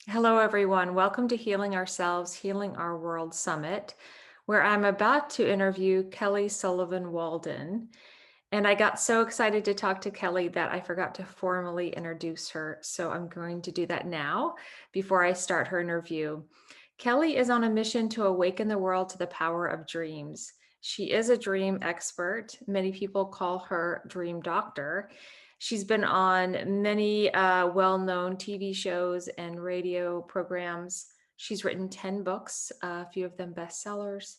Hello, everyone. Welcome to Healing Ourselves, Healing Our World Summit, where I'm about to interview Kelly Sullivan Walden. And I got so excited to talk to Kelly that I forgot to formally introduce her. So I'm going to do that now before I start her interview. Kelly is on a mission to awaken the world to the power of dreams. She is a dream expert. Many people call her Dream Doctor. She's been on many well-known TV shows and radio programs. She's written 10 books, a few of them bestsellers.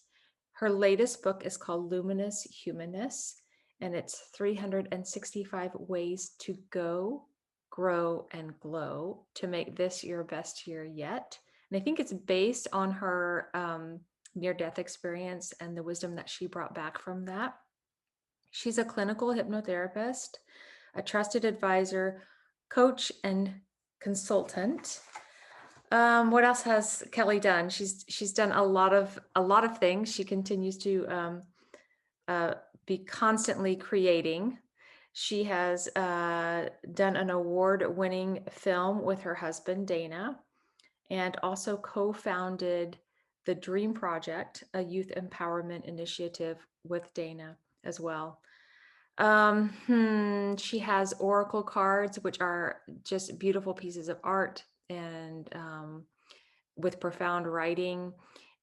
Her latest book is called Luminous Humanness, and it's 365 ways to go, grow, and glow to make this your best year yet. And I think it's based on her near-death experience and the wisdom that she brought back from that. She's a clinical hypnotherapist, a trusted advisor, coach, and consultant. What else has Kelly done? She's done a lot of things. She continues to be constantly creating. She has done an award-winning film with her husband Dana, and also co-founded the Dream Project, a youth empowerment initiative with Dana as well. She has oracle cards, which are just beautiful pieces of art and with profound writing.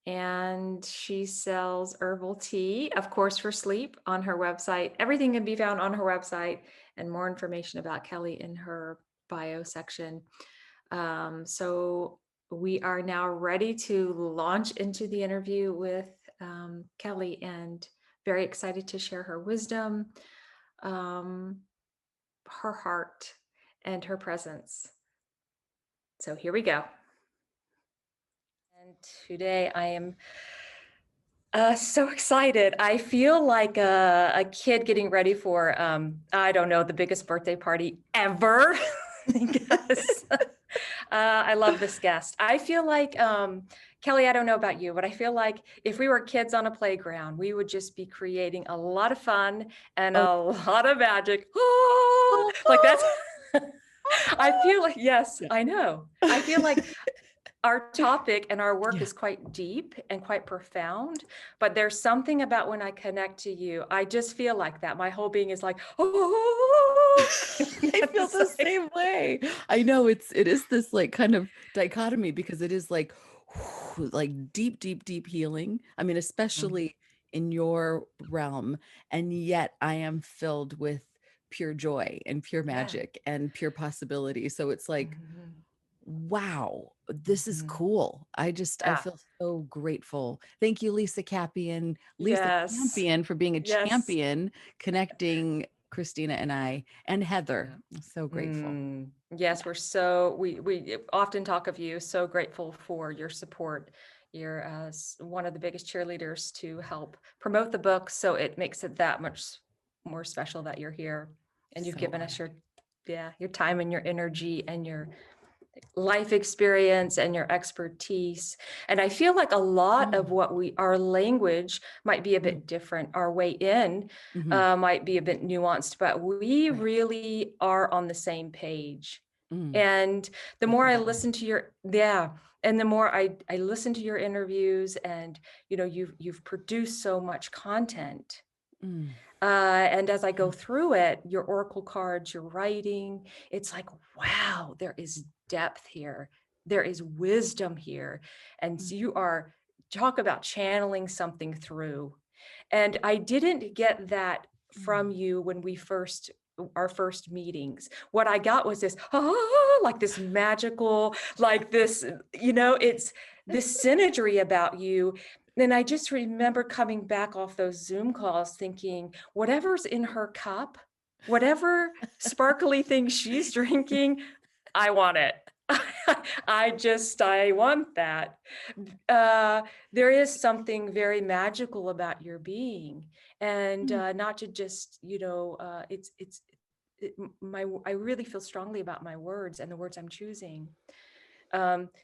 And she sells herbal tea, of course, for sleep on her website. Everything can be found on her website, and more information about Kelly in her bio section. So we are now ready to launch into the interview with Kelly, and very excited to share her wisdom, um, her heart, and her presence. So here we go. And today I am so excited. I feel like a kid getting ready for, I don't know, the biggest birthday party ever. Because I love this guest. I feel like, Kelly, I don't know about you, but I feel like if we were kids on a playground, we would just be creating a lot of fun and Oh. a lot of magic. Like that's, I feel like, yes, Yeah. I know. I feel like our topic and our work Yeah. is quite deep and quite profound, but there's something about when I connect to you, I just feel like that. My whole being is like, oh, I feel the same way. I know it is this like kind of dichotomy because it is like like deep, deep, deep healing. I mean, especially in your realm, and yet I am filled with pure joy and pure Yeah. magic and pure possibility. So it's like, Mhm. wow, this is Mhm. cool. I Yeah. feel so grateful. Thank you, Lisa Yes. Campion, for being a Yes. champion, connecting Kristina and I and Heather. Yeah. I'm so grateful. Yes, we often talk of you. So grateful for your support. You're one of the biggest cheerleaders to help promote the book, so it makes it that much more special that you're here, and you've So given us honored. your time and your energy and your life experience and your expertise. And I feel like a lot of Mm, our language might be a mm, bit different. Our way in mhm. might be a bit nuanced, but we Right. really are on the same page. Mm, And the more I definitely. listen to yeah, and the more I listen to your interviews, and you've produced so much content. Mm, And as I go mm, through it, your oracle cards, your writing, it's like, wow, there is depth here. There is wisdom here. And mm, so you are, talk about channeling something through. And I didn't get that from mm. you when our first meetings. What I got was this, like this magical, like this, it's this synergy about you. And I just remember coming back off those Zoom calls thinking, whatever's in her cup, whatever sparkly thing she's drinking, I want it. I want that. Uh, there is something very magical about your being, and Mm. not to just, I really feel strongly about my words and the words I'm choosing.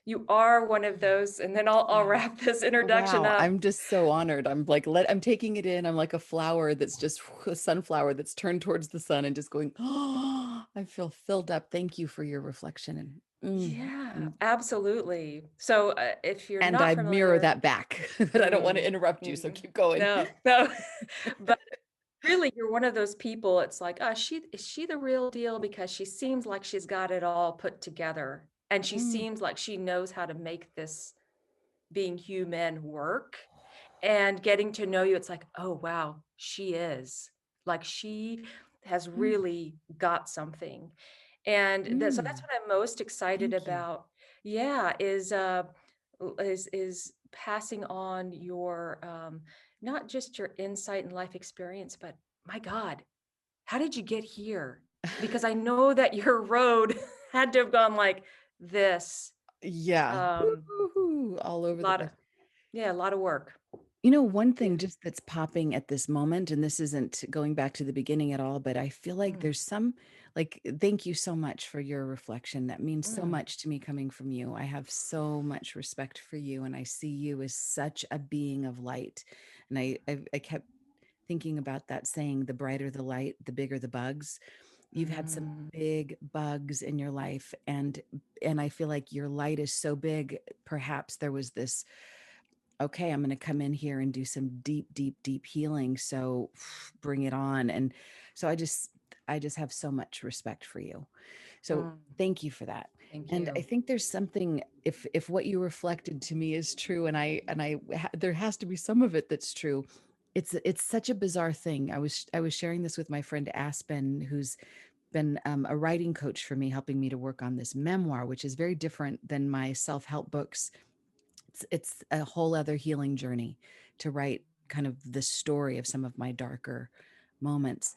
You are one of those, and then I'll Wow. wrap this introduction Wow, up. I'm just so honored. I'm like, I'm taking it in. I'm like a flower that's just a sunflower that's turned towards the sun and just going, oh, I feel filled up. Thank you for your reflection Yeah, absolutely. So if you're and not I mirror familiar, that back. But I don't want to mm, interrupt you, so mm, keep going. no, no, but really, you're one of those people, it's like, is she the real deal? Because she seems like she's got it all put together, and she Mm, seems like she knows how to make this being human work. And getting to know you, it's like, oh wow, she is. Like she has mm, really got something. And so that's mm. what I'm most excited Thank you. about. Yeah, is passing on your not just your insight and life experience, but my God, how did you get here? Because I know that your road had to have gone like this. Yeah. Um, Woo-hoo-hoo, all over the lot place. of yeah, a lot of work. One Yeah. thing just that's popping at this moment, and this isn't going back to the beginning at all, but I feel like Mm, there's some, like, thank you so much for your reflection. That means so mm, much to me coming from you. I have so much respect for you, and I see you as such a being of light. And I kept thinking about that saying, the brighter the light, the bigger the bugs. You've had some mm, big bugs in your life, and I feel like your light is so big. Perhaps there was this, okay, I'm going to come in here and do some deep, deep, deep healing. So bring it on. And so I just have so much respect for you. So mm. thank you for that. Thank And I you. think there's something, if what you reflected to me is true, there has to be some of it that's true. It's such a bizarre thing. I was sharing this with my friend Aspen, who's been a writing coach for me, helping me to work on this memoir, which is very different than my self-help books. It's a whole other healing journey to write kind of the story of some of my darker moments.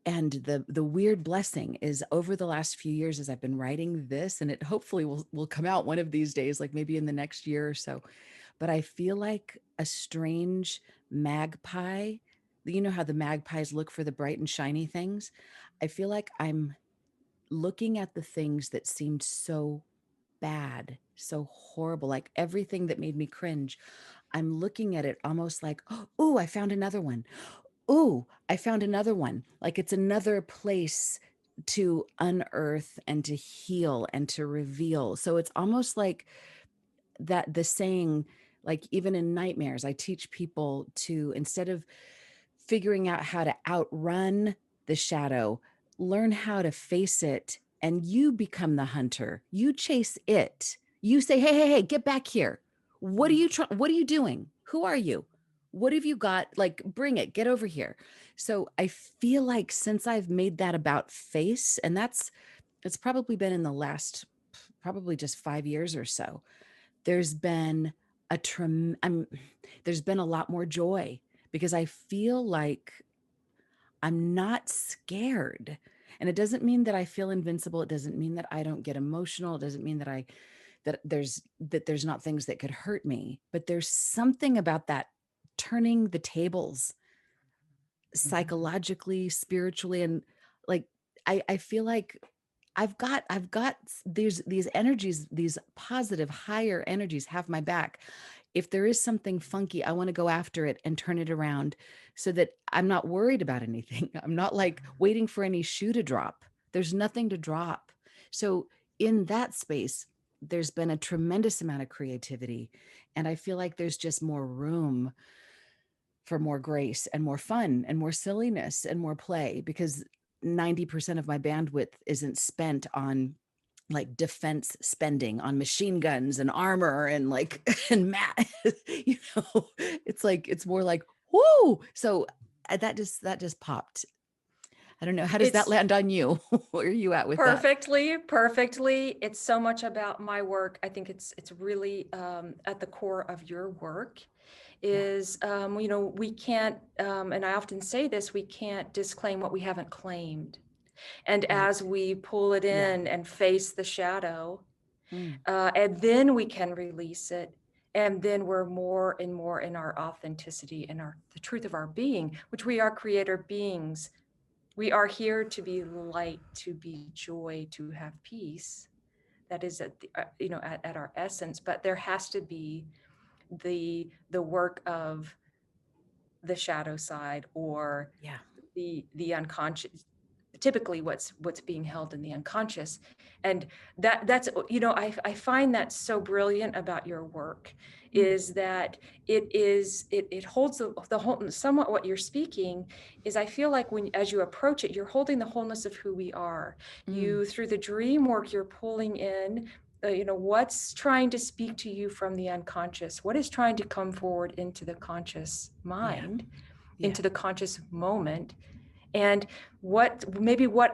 And the weird blessing is, over the last few years as I've been writing this, and it hopefully will come out one of these days, like maybe in the next year or so, but I feel like a strange magpie. You know how the magpies look for the bright and shiny things? I feel like I'm looking at the things that seemed so bad, so horrible, like everything that made me cringe. I'm looking at it almost like, oh, I found another one. Oh, I found another one. Like it's another place to unearth and to heal and to reveal. So it's almost like that, the saying, like even in nightmares, I teach people to, instead of figuring out how to outrun the shadow, learn how to face it, and you become the hunter. You chase it. You say, "Hey, hey, hey, get back here. What are you doing? Who are you? What have you got? Like bring it. Get over here." So I feel like since I've made that about face, and it's probably been in the last probably just 5 years or so, there's been a there's been a lot more joy, because I feel like I'm not scared. And it doesn't mean that I feel invincible. It doesn't mean that I don't get emotional. It doesn't mean that there's not things that could hurt me. But there's something about that, turning the tables Mhm. psychologically, spiritually, and like I feel like I've got these energies, these positive higher energies have my back. If there is something funky, I want to go after it and turn it around, so that I'm not worried about anything. I'm not like waiting for any shoe to drop. There's nothing to drop. So in that space, there's been a tremendous amount of creativity, and I feel like there's just more room for more grace and more fun and more silliness and more play, because 90% of my bandwidth isn't spent on like defense spending, on machine guns and armor and like and mat. It's like it's more like whoo. So that just popped. I don't know, how does that It's land on you? Where are you at with that? perfectly, perfectly. It's so much about my work. I think it's really at the core of your work Yeah. is, we can't, and I often say this, we can't disclaim what we haven't claimed. And Right. as we pull it Yeah. in and face the shadow, Mm. and then we can release it. And then we're more and more in our authenticity and the truth of our being, which we are creator beings. We are here to be light, to be joy, to have peace. That is at our essence. But there has to be the work of the shadow side, or Yeah. the unconscious, typically what's being held in the unconscious. And that's, I find that so brilliant about your work, Mm, is that it holds the whole, somewhat what you're speaking is, I feel like as you approach it, you're holding the wholeness of who we are. mm, Through the dream work, you're pulling in, what's trying to speak to you from the unconscious, what is trying to come forward into the conscious yeah, mind, yeah, into the conscious moment, and what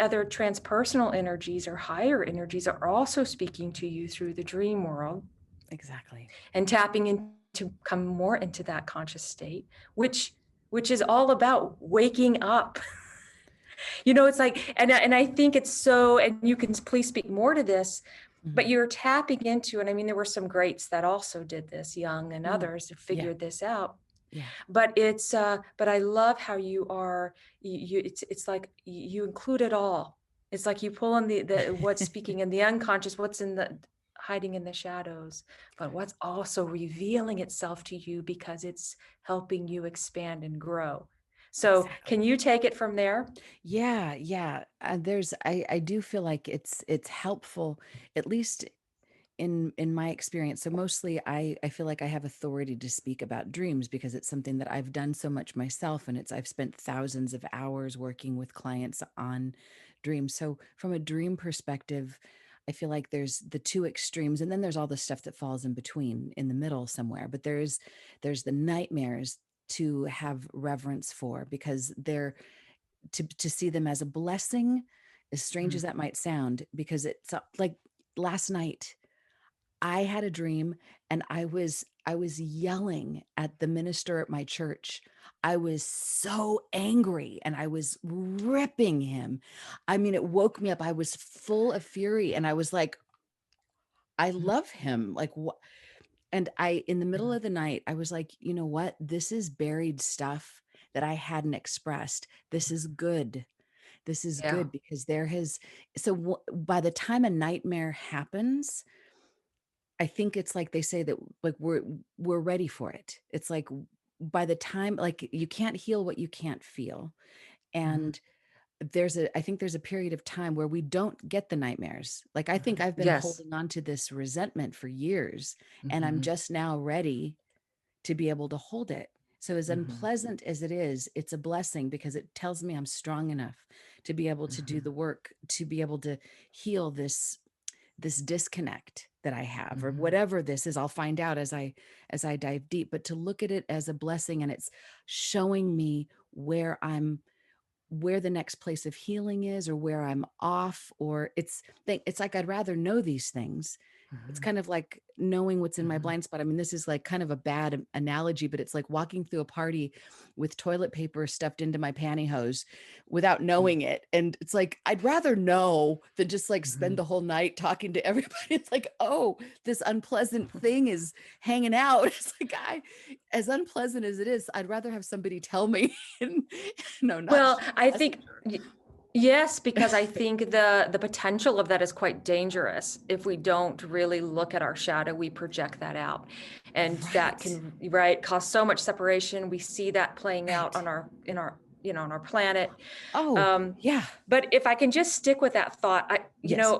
other transpersonal energies or higher energies are also speaking to you through the dream world, exactly. and tapping into come more into that conscious state, which is all about waking up. It's like, and I think it's so, and you can please speak more to this, but Mhm. you're tapping into, and I mean, there were some greats that also did this, Young and Mm, others, who yeah, figured this out. yeah, But I love how you are, it's like you include it all. It's like you pull in the what's speaking in the unconscious, what's in the hiding in the shadows, but what's also revealing itself to you because it's helping you expand and grow. So can exactly. you take it from there? Yeah, yeah. I do feel like it's helpful, at least in my experience. So mostly I feel like I have authority to speak about dreams because it's something that I've done so much myself, and I've spent thousands of hours working with clients on dreams. So from a dream perspective, I feel like there's the two extremes, and then there's all the stuff that falls in between in the middle somewhere. But there's the nightmares to have reverence for, because they're to see them as a blessing, as strange as Mhm. that might sound, because it's like last night I had a dream, and I was yelling at the minister at my church. I was so angry, and I was ripping him. I mean, it woke me up. I was full of fury, and I was like, I love him. Like what? And in the middle Mhm. of the night, I was like, you know what? This is buried stuff that I hadn't expressed. This is good. This is Yeah. good because there has, so by the time a nightmare happens, I think it's like they say that, like, we're ready for it. It's like by the time, like, you can't heal what you can't feel. Mhm. And I think there's a period of time where we don't get the nightmares. Like, I think Mhm. I've been Yes. holding on to this resentment for years, and I'm Mhm. just now ready to be able to hold it. So as Mhm. unpleasant as it is, it's a blessing because it tells me I'm strong enough to be able to do Mhm. the work, to be able to heal this disconnect that I have, or Mhm. whatever this is. I'll find out as I dive deep, but to look at it as a blessing, and it's showing me where the next place of healing is, or where I'm off, or it's like I'd rather know these things. It's Mhm. kind of like knowing what's in my Mhm. blind spot. I mean, this is like kind of a bad analogy, but it's like walking through a party with toilet paper stuffed into my pantyhose without knowing it. And it's like, I'd rather know than just like spend Mhm. the whole night talking to everybody. It's like, oh, this unpleasant thing is hanging out. It's like, as unpleasant as it is, I'd rather have somebody tell me and no, not Well, shoot the I think messenger. yes, because I think the potential of that is quite dangerous. If we don't really look at our shadow, we project that out, and that Right. can, right, cause so much separation. We see that playing out Right. on on our planet. Oh, Um, yeah. but if I can just stick with that thought, Yes.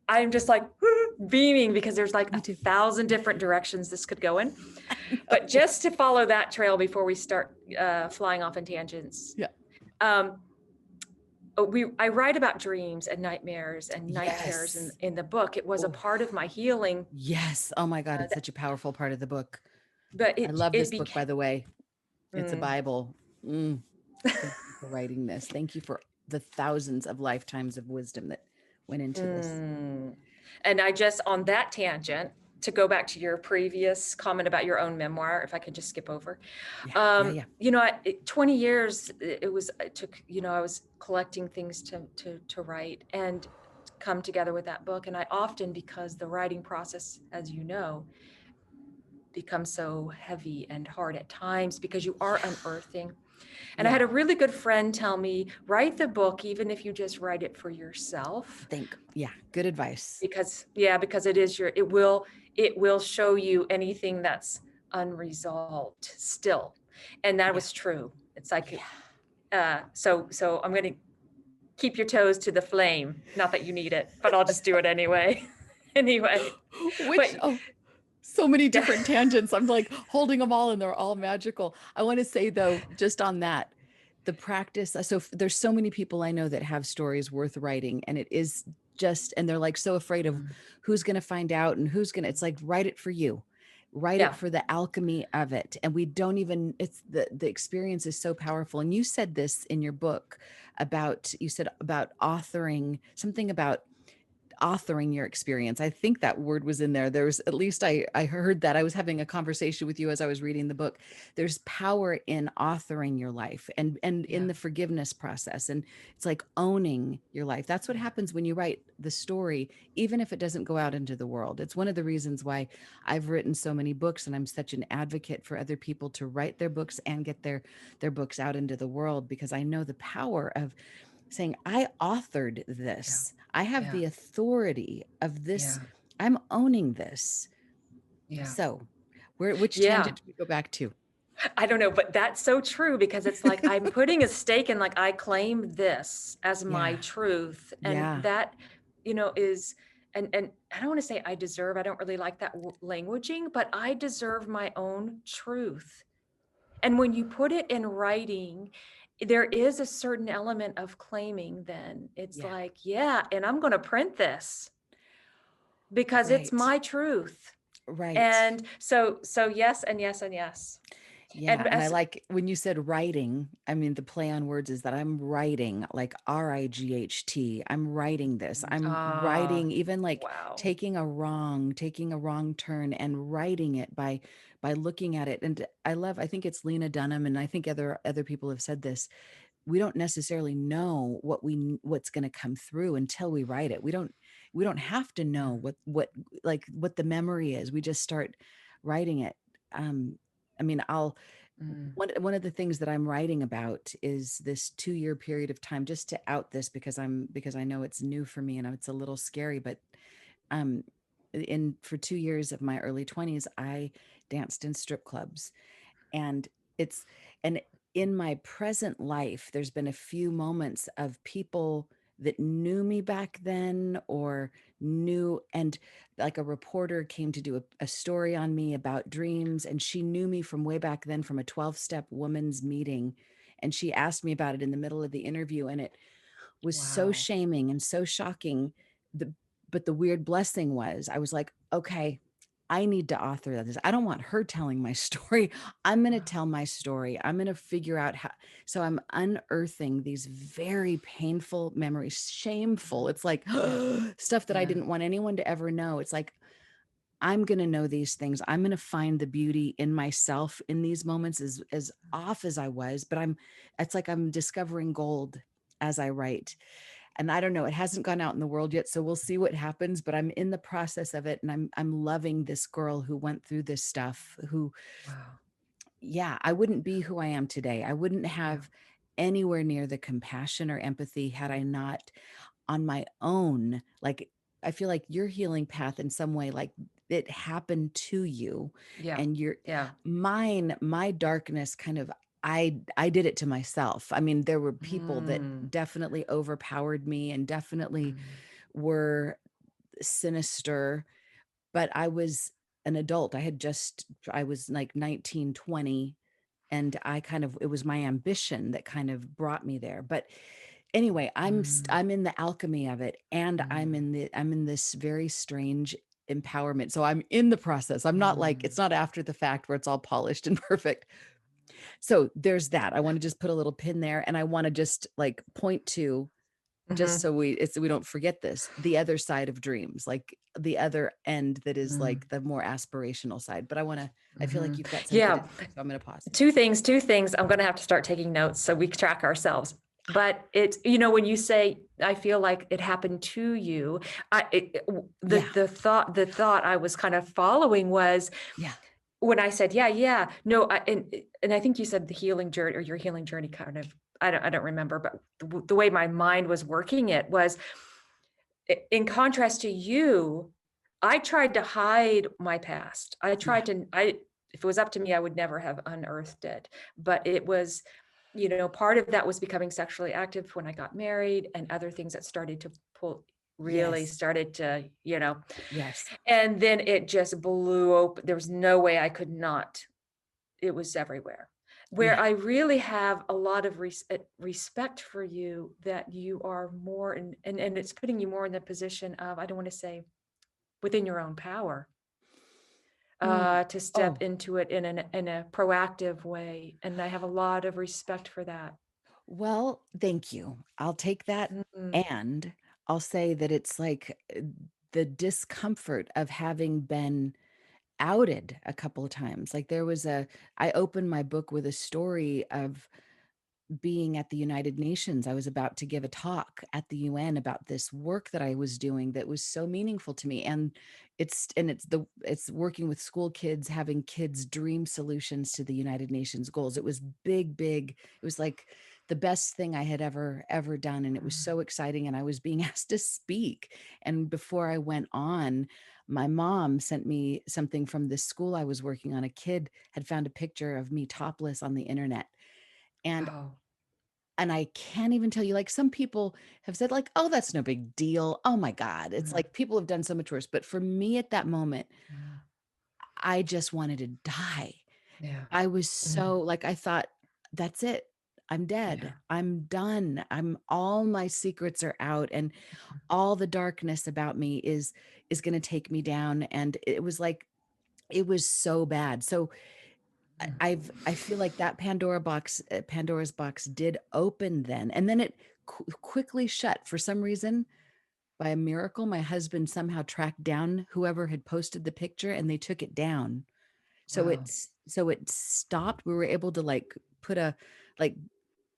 I'm just like beaming because there's like Me a too. thousand different directions this could go in. I But know. just to follow that trail before we start flying off in tangents, Yeah. um, I write about dreams and nightmares and night terrors Yes. in the book. It was a Oh, part of my healing, yes. Oh my God, it's that, such a powerful part of the book. but I love it this book, became. by the way. It's a Mm. Bible. Mm, thank you for writing this. Thank you for the thousands of lifetimes of wisdom that went into this. Mm. And I just, on that tangent, to go back to your previous comment about your own memoir, if I could just skip over, Yeah. Yeah. Yeah. 20 years, it took, I was collecting things to write and come together with that book. And I often, because the writing process, as you know, becomes so heavy and hard at times because you are Yeah. unearthing. And I Yeah. had a really good friend tell me, write the book, even if you just write it for yourself, Yeah. Good advice. because it will show you anything that's unresolved still. And that Yeah. was true. It's like, Yeah. so I'm going to keep your toes to the flame. Not that you need it, but I'll just do it anyway. Anyway, Which, but oh, so many yeah. different tangents. I'm like holding them all and they're all magical. I want to say though, just on that, the practice. There's so many people I know that have stories worth writing, and it is just, and they're like so afraid of Mm. who's going to find out and who's going to, it's like, write it for you, write it Yeah. for the alchemy of it. And we don't even, it's the experience is so powerful. And you said this in your book about, you said about authoring, something about authoring your experience. I think that word was in there. There was, at least I heard that. I was having a conversation with you as I was reading the book. There's power in authoring your life, and in Yeah. the forgiveness process. And it's like owning your life. That's what happens when you write the story, even if it doesn't go out into the world. It's one of the reasons why I've written so many books, and I'm such an advocate for other people to write their books and get their books out into the world, because I know the power of saying, I authored Yeah. this. I have Yeah. the authority of this. Yeah. I'm owning this. Yeah. So, which Yeah. tangent do we go back to? I don't know, but that's so true, because it's like I'm putting a stake in, like, I claim this as my Yeah. truth. And Yeah. that, is, and I don't want to say I deserve, I don't really like that languaging, but I deserve my own truth. And when you put it in writing, there is a certain element of claiming. Then it's Yeah. like, yeah, and I'm going to print this because it's Right. my truth. Right. And so yes, and yes, and yes. Yeah. And And I as like when you said writing, I mean, the play on words is that I'm writing, like RIGHT. I'm writing this. I'm ah writing, even like wow. taking a wrong turn and writing it by looking at it. And I think it's Lena Dunham, and I think other people have said this. We don't necessarily know what's going to come through until we write it. We don't have to know what the memory is. We just start writing it. um I mean, I'll Mm. one of the things that I'm writing about is this 2-year period of time, just to out this, because I know it's new for me and it's a little scary. But um in for 2 years of my early 20s, I danced in strip clubs. And it's and in my present life, there's been a few moments of people that knew me back then, or knew, and like a reporter came to do a story on me about dreams, and she knew me from way back then from a 12-step women's meeting, and she asked me about it in the middle of the interview, and it was so Wow. shaming and so shocking. The But the weird blessing was, I was like, okay, I need to author this. I don't want her telling my story. I'm going to Wow. tell my story. I'm going to figure out how. So I'm unearthing these very painful memories, shameful. It's like Yeah. stuff that I Yeah. didn't want anyone to ever know. It's like, I'm going to know these things. I'm going to find the beauty in myself in these moments, as off as I was, but it's like I'm discovering gold as I write. And I don't know, it hasn't gone out in the world yet, so we'll see what happens, but I'm in the process of it, and I'm loving this girl who went through this stuff, who, Wow. yeah, I wouldn't be who I am today. I wouldn't Yeah. have anywhere near the compassion or empathy had I not, on my own, like, I feel like your healing path in some way, like, it happened to you, Yeah. and Yeah. my darkness kind of, I did it to myself. I mean, there were people that Mm. definitely overpowered me and definitely Mm. were sinister, but I was an adult. I was like 19, 20, and it was my ambition that kind of brought me there. But anyway, Mm. I'm in the alchemy of it, and Mm. I'm in this very strange empowerment. So I'm in the process. I'm not like, it's Mm. not after the fact where it's all polished and perfect. So there's that. I want to just put a little pin there, and I want to just like point to, just Mhm. so we don't forget this, the other side of dreams, like the other end that is Mm. like the more aspirational side. But I feel like Mhm. you've got something to Yeah. say, so I'm going to pause. Two things. I'm going to have to start taking notes so we track ourselves. But it's, when you say, I feel like it happened to you, Yeah. the thought I was kind of following was Yeah. when I said, yeah, yeah, no, and I think you said the healing journey, or your healing journey kind of, I don't remember, but the way my mind was working it was, in contrast to you, I tried to hide my past. Yeah. If it was up to me, I would never have unearthed it. But it was, part of that was becoming sexually active when I got married, and other things that started to really Yes. started to, Yes. and then it just blew open. There was no way I could not. It was everywhere. Where Yeah. I really have a lot of respect for you, that you are more and it's putting you more in the position of, I don't want to say within your own power, Mm. to step Oh, into it in a proactive way. And I have a lot of respect for that. well, thank you. I'll take that. Mhm. And I'll say that it's like the discomfort of having been outed a couple of times. Like I opened my book with a story of being at the United Nations. I was about to give a talk at the UN about this work that I was doing that was so meaningful to me. And it's working with school kids, having kids dream solutions to the United Nations goals. It was big, big. It was like the best thing I had ever done. And it was so exciting. And I was being asked to speak. And before I went on, my mom sent me something from this school I was working on. A kid had found a picture of me topless on the internet. And Oh, I can't even tell you, like, some people have said, like, oh, that's no big deal. Oh my God. It's mhm, like people have done so much worse. But for me at that moment, mhm. I just wanted to die. Yeah. I was Mhm. so like, I thought, that's it. I'm dead. Yeah. I'm done. All my secrets are out, and all the darkness about me is going to take me down. And it was like, it was so bad. So I feel like that Pandora's box did open then, and then it quickly shut for some reason. By a miracle, my husband somehow tracked down whoever had posted the picture, and they took it down. Wow. So it stopped. We were able to like put a like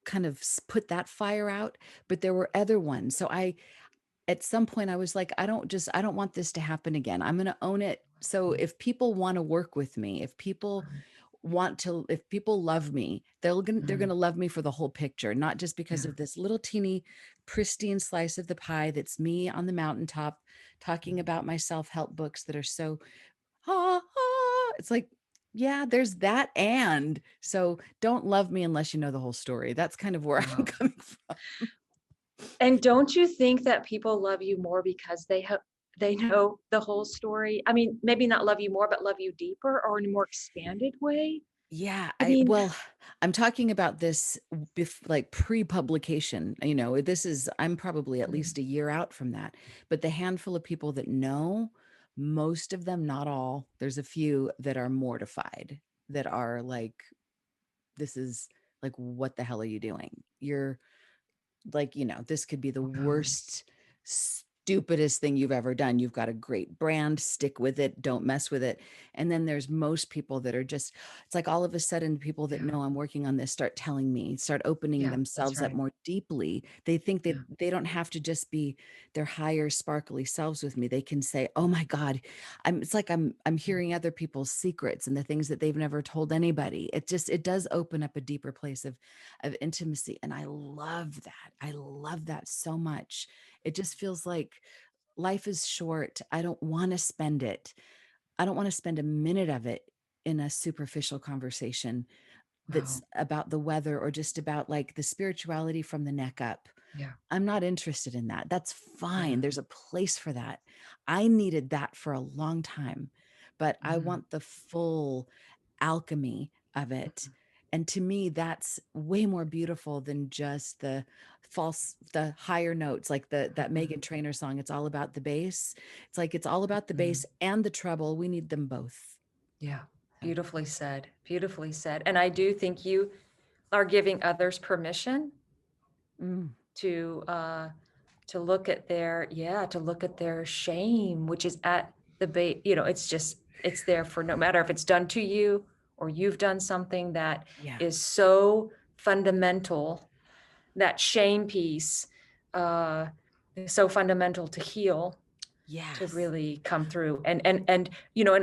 kind of put that fire out, but there were other ones. So I at some point I was like, I don't want this to happen again. I'm going to own it. So Mhm. if people want to work with me, if people love me, they're going Mhm. to love me for the whole picture, not just because Yeah. of this little teeny pristine slice of the pie that's me on the mountaintop talking about my self-help books that are so it's like, yeah, there's that. And so don't love me unless you know the whole story. That's kind of where I'm Wow. coming from. And don't you think that people love you more because they know the whole story? I mean, maybe not love you more, but love you deeper or in a more expanded way? Yeah, I mean, I'm talking about this like pre-publication. I'm probably at mm, least a year out from that. But the handful of people that know, most of them, not all, there's a few that are mortified, that are like, this is like, what the hell are you doing? You're like, this could be the wow. worst, stupidest thing you've ever done. You've got a great brand, stick with it, don't mess with it. And then there's most people that are just, it's like all of a sudden, people that Yeah. know I'm working on this start telling me, start opening Yeah. That's themselves up right. more deeply. They think Yeah. that they don't have to just be their higher, sparkly selves with me. They can say, oh my God, it's like I'm Mm. hearing other people's secrets and the things that they've never told anybody. It does open up a deeper place of intimacy. And I love that. I love that so much. It just feels like life is short. I don't want to spend it. I don't want to spend a minute of it in a superficial conversation that's Wow. about the weather or just about like the spirituality from the neck up. Yeah. I'm not interested in that. That's fine. Yeah. There's a place for that. I needed that for a long time, but I Mhm. want the full alchemy of it. Mhm. And to me, that's way more beautiful than just the higher notes, like that Mhm. Megan Trainor song. It's all about the bass. It's like, it's all about the Mhm. bass and the treble. We need them both. Yeah. So, Beautifully said. Beautifully said. And I do think you are giving others permission mm, to look at their, to look at their shame, which is at the base. It's there for, no matter if it's done to you or you've done something that yeah. is so fundamental. That shame piece uh is so fundamental to heal, to Yes. really come through. And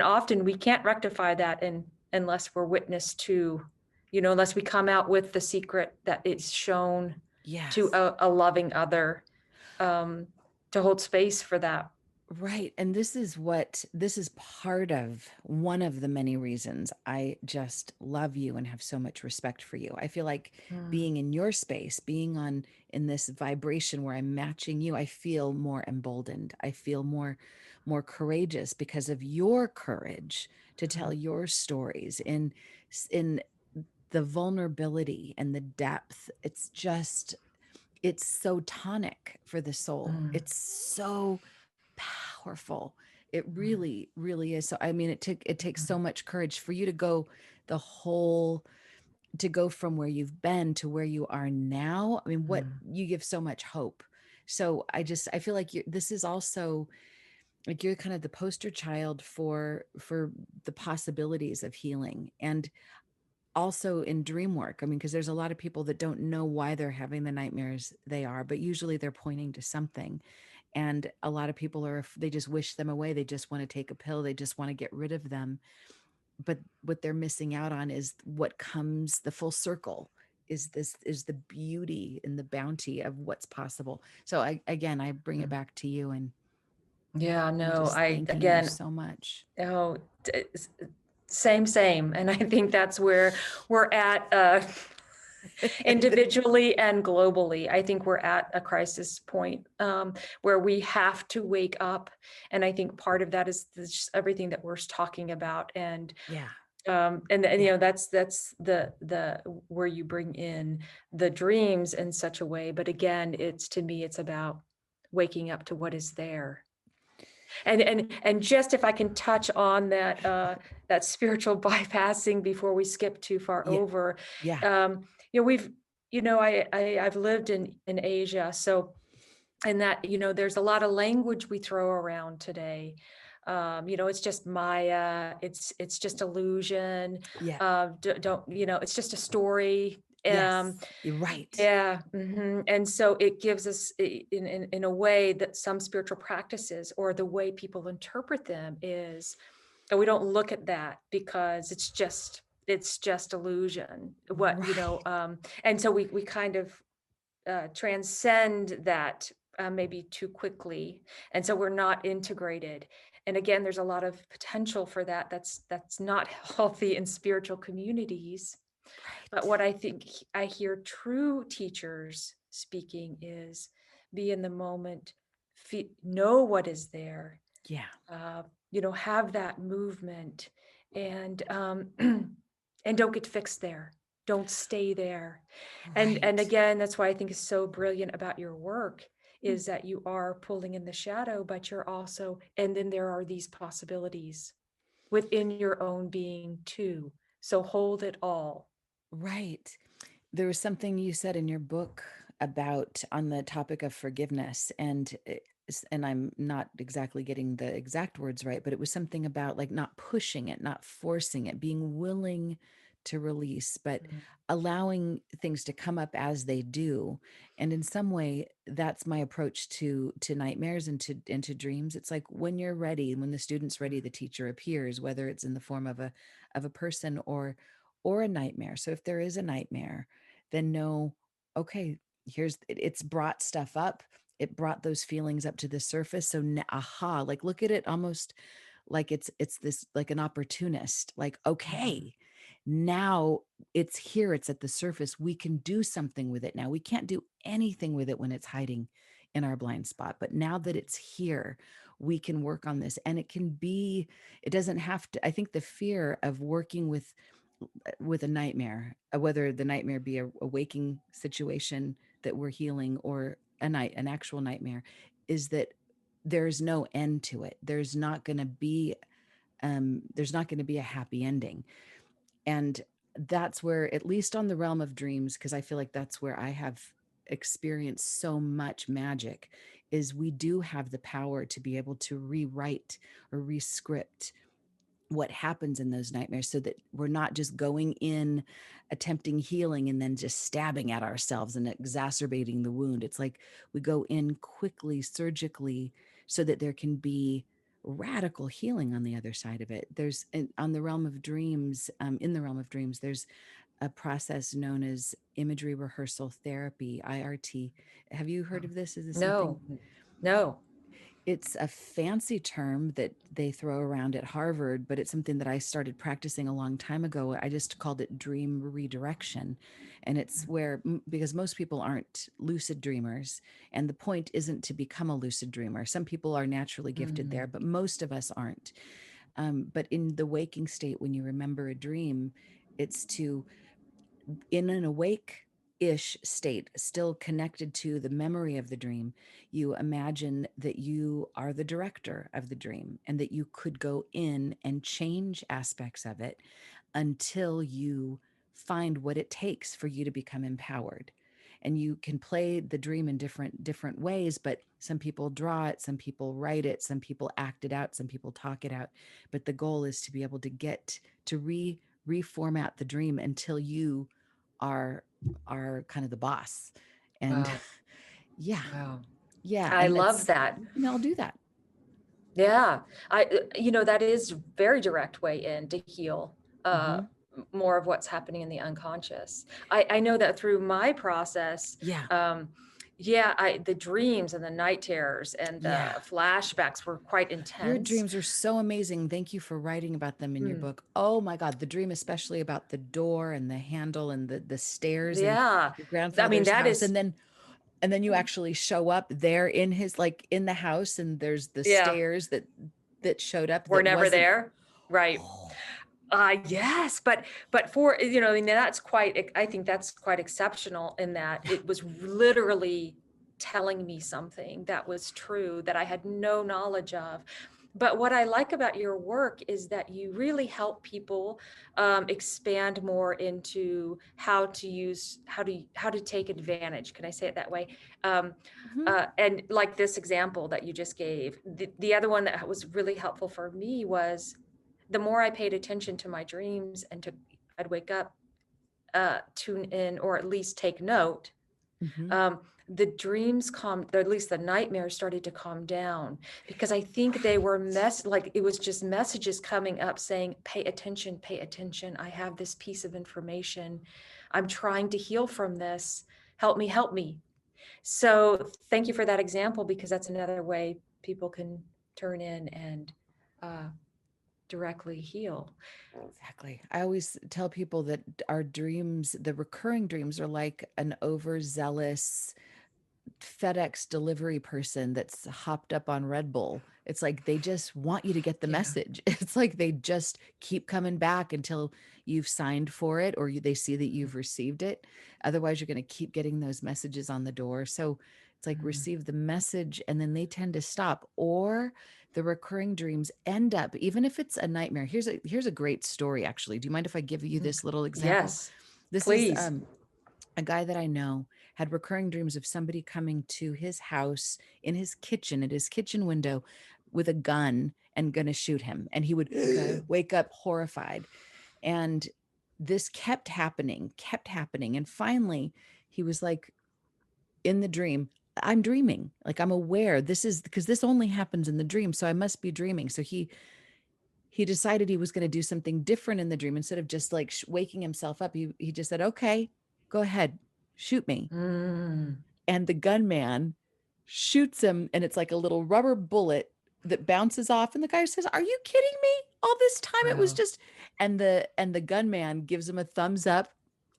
often we can't rectify that unless we're witness to, unless we come out with the secret that it's shown to Yes. a loving other, um, to hold space for that Right. And this is part of one of the many reasons I just love you and have so much respect for you. I feel like Mm, being in your space, being on in this vibration where I'm matching you, I feel more emboldened. I feel more courageous because of your courage to tell mm, your stories in the vulnerability and the depth. It's so tonic for the soul. mm, It's so powerful. It mm, really, really is. So I mean, it takes so mm, much courage for you to go the whole to go from where you've been to where you are now. I mean, what mm, you give so much hope. So I feel like this is also like you're kind of the poster child for the possibilities of healing and also in dream work. I mean, because there's a lot of people that don't know why they're having the nightmares they are, but usually they're pointing to something. And a lot of people are, they just wish them away. They just want to take a pill. They just want to get rid of them. But what they're missing out on is what comes the full circle is the beauty and the bounty of what's possible. So I bring it mm. back to you and Yeah, I'm no, just I thanking you again, so much. oh, same, same. And I think that's where we're at individually and globally. I think we're at a crisis point where we have to wake up. And I think part of that is just everything that we're talking about. Yeah. You Yeah. know, that's the where you bring in the dreams in such a way. But again, it's to me, it's about waking up to what is there. And just if I can touch on that that spiritual bypassing before we skip too far Yeah. over, Yeah. you know, we've, you know, I've lived in Asia, so and that, you know, there's a lot of language we throw around today. You know, it's just Maya, it's just illusion. Yeah. Don't, you know, it's just a story. Yes. You're right. Yeah, and so it gives us in a way that some spiritual practices or the way people interpret them is that we don't look at that because it's just illusion. What, you know, Right. and so we kind of transcend that maybe too quickly, and so we're not integrated. And again, there's a lot of potential for that. That's not healthy in spiritual communities. But Right. what I think I hear true teachers speaking is be in the moment, know what is there, Yeah. uh, you know, have that movement, and and don't get fixed there. Don't stay there. And Right. again, that's why I think is so brilliant about your work is that you are pulling in the shadow, but you're also, and then there are these possibilities within your own being too. So hold it all. Right. There was something you said in your book about on the topic of forgiveness and I'm not exactly getting the exact words right, but it was something about like not pushing it, not forcing it, being willing to release, but Mm, allowing things to come up as they do. And in some way, that's my approach to nightmares and to dreams. It's like when you're ready, when the student's ready, the teacher appears, whether it's in the form of a person or a nightmare. So if there is a nightmare, then know, okay, it's brought stuff up. It brought those feelings up to the surface. So aha, like look at it almost like it's this like an opportunist, like, mm, okay, now it's here, it's at the surface. We can do something with it now. We can't do anything with it when it's hiding in our blind spot. But now that it's here, we can work on this. And it doesn't have to, I think the fear of working with a nightmare, whether the nightmare be a waking situation that we're healing or an actual nightmare, is that there's no end to it. There's not going to be a happy ending. And that's where, at least on the realm of dreams, because I feel like that's where I have experienced so much magic, is we do have the power to be able to rewrite or rescript what happens in those nightmares so that we're not just going in attempting healing and then just stabbing at ourselves and exacerbating the wound. It's like we go in quickly, surgically, so that there can be radical healing on the other side of it. On the realm of dreams, in the realm of dreams, there's a process known as imagery rehearsal therapy, IRT. Have you heard oh, of this? Is this something? no, no. It's a fancy term that they throw around at Harvard, but it's something that I started practicing a long time ago. I just called it dream redirection. And it's where, because most people aren't lucid dreamers, and the point isn't to become a lucid dreamer. Some people are naturally gifted Mm, there, but most of us aren't. But in the waking state, when you remember a dream, it's to, in an awake ish state, still connected to the memory of the dream, you imagine that you are the director of the dream and that you could go in and change aspects of it until you find what it takes for you to become empowered. And you can play the dream in different ways, but some people draw it, some people write it, some people act it out, some people talk it out. But the goal is to be able to get to reformat the dream until you are kind of the boss. And wow. yeah, Wow. yeah, I and love that's, that. we can all do that. Yeah. That is very direct way in to heal Hmm. more of what's happening in the unconscious. I know that through my process, Yeah, um, yeah, the dreams and the night terrors and yeah. the flashbacks were quite Your intense. dreams are so amazing. Thank you for writing about them in your Mm, book. Oh my God, the dream, especially about the door and the handle and the stairs in yeah. your I mean, grandfather's that house, is, and then you actually show up there in his, like in the house, and there's the yeah, stairs that showed up we're that never wasn't. there. Right. Yes, but for I mean, that's quite. I think that's quite exceptional in that Yeah. it was literally telling me something that was true that I had no knowledge of. But what I like about your work is that you really help people expand more into how to take advantage. Can I say it that way? Um, Hmm. and like this example that you just gave, the other one that was really helpful for me was the more I paid attention to my dreams and I'd wake up, tune in, or at least take note. Hmm. Um, the dreams or at least the nightmares started to calm down because I think they were like it was just messages coming up saying, pay attention, pay attention. I have this piece of information. I'm trying to heal from this. Help me, help me. So thank you for that example because that's another way people can turn in and uh, directly heal. Exactly. I always tell people that our dreams, the recurring dreams, are like an overzealous FedEx delivery person that's hopped up on Red Bull. It's like they just want you to get the Yeah. message. It's like they just keep coming back until you've signed for it, or they see that you've received it. Otherwise, you're going to keep getting those messages on the door. So it's like Mm. receive the message and then they tend to stop. Or the recurring dreams end up, even if it's a nightmare. Here's a great story actually. Do you mind if I give you Mm. this little example? Yes, This is please. a guy that I know had recurring dreams of somebody coming to his house in his kitchen, at his kitchen window, with a gun and going to shoot him. And he would Okay. wake up horrified. And this kept happening. And finally, he was like, in the dream, I'm dreaming. Like, I'm aware this is because this only happens in the dream. So I must be dreaming. So he decided he was going to do something different in the dream. Instead of just like waking himself up, he just said, okay, go ahead, shoot me. Mm. And the gunman shoots him, and it's like a little rubber bullet that bounces off, and the guy says, are you kidding me? All this time it was Wow. just. And the gunman gives him a thumbs up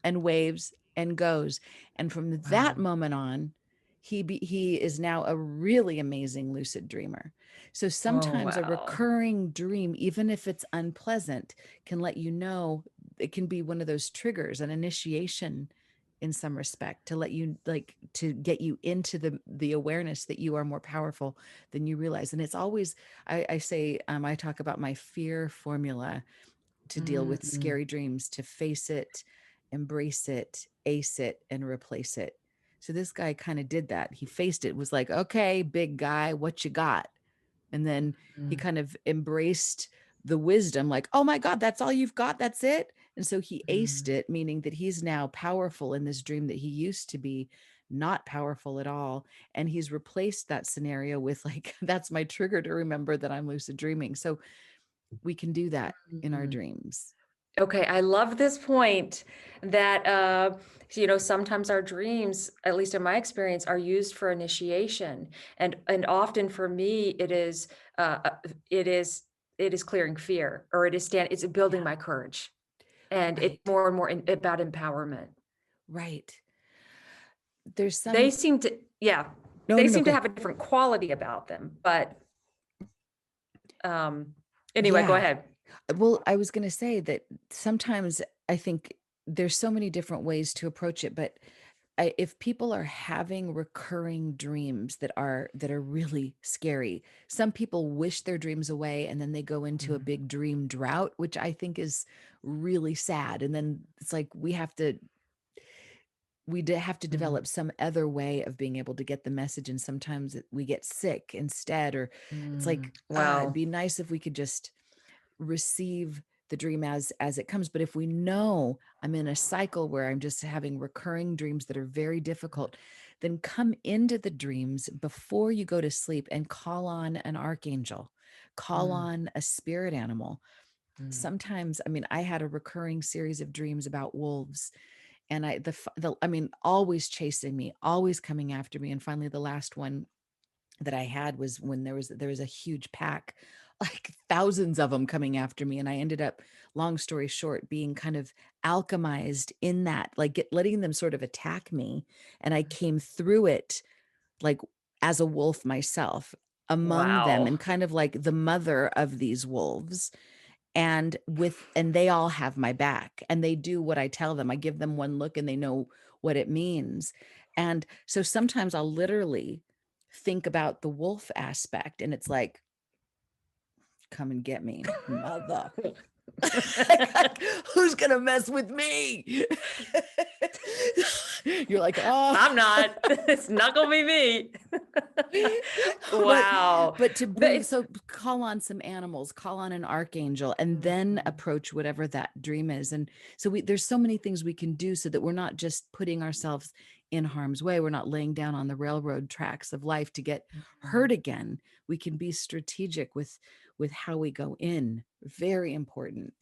and waves and goes. And from that Wow. moment on, he is now a really amazing lucid dreamer. So Oh, sometimes a wow. recurring dream, even if it's unpleasant, can let you know. It can be one of those triggers, an initiation in some respect, to let you, like, to get you into the awareness that you are more powerful than you realize. And it's always, I say, I talk about my fear formula to deal with Mm. scary dreams: to face it, embrace it, ace it, and replace it. So this guy kind of did that. He faced it, was like, okay, big guy, what you got? And then he Mm. kind of embraced the wisdom, like, oh my God, that's all you've got. That's it. And so he aced Mm. it, meaning that he's now powerful in this dream that he used to be not powerful at all. And he's replaced that scenario with, like, that's my trigger to remember that I'm lucid dreaming. So we can do that in our Mm. dreams. Okay, I love this point that sometimes our dreams, at least in my experience, are used for initiation, and often for me, it is it is clearing fear, or it's building Yeah, my courage, and it's right, more and more about empowerment. right. There's They some seem to, yeah, no, they no, no, seem to go. have a different quality about them, but um, anyway, go Yeah. ahead. Well, I was gonna say that sometimes I think there's so many different ways to approach it, but if people are having recurring dreams that are really scary, some people wish their dreams away and then they go into a Mhm, big dream drought, which I think is really sad. And then it's like have to mhm, develop some other way of being able to get the message, and sometimes we get sick instead, or it's like, it'd wow. be nice if we could just receive the dream as it comes. But if we know I'm in a cycle where I'm just having recurring dreams that are very difficult, then come into the dreams before you go to sleep and call on an archangel, call Mm, on a spirit animal. mm, Sometimes, I mean, I had a recurring series of dreams about wolves, and I mean, always chasing me, always coming after me. And finally, the last one that I had was when there was a huge pack, like thousands of them coming after me, and I ended up, long story short, being kind of alchemized in that, like letting them sort of attack me, and I came through it like as a wolf myself among them, wow. and kind of like the mother of these wolves, and they all have my back and they do what I tell them. I give them one look and they know what it means. And so sometimes I'll literally think about the wolf aspect, and it's like, come and get me, mother. Who's gonna mess with me? You're like, oh. I'm not. It's not gonna be me. but Wow. but to But bring, it's so call on some animals, call on an archangel, and then Mhm. approach whatever that dream is. And so there's so many things we can do so that we're not just putting ourselves in harm's way, we're not laying down on the railroad tracks of life to get Mhm. hurt again. We can be strategic with how we go in. Very important.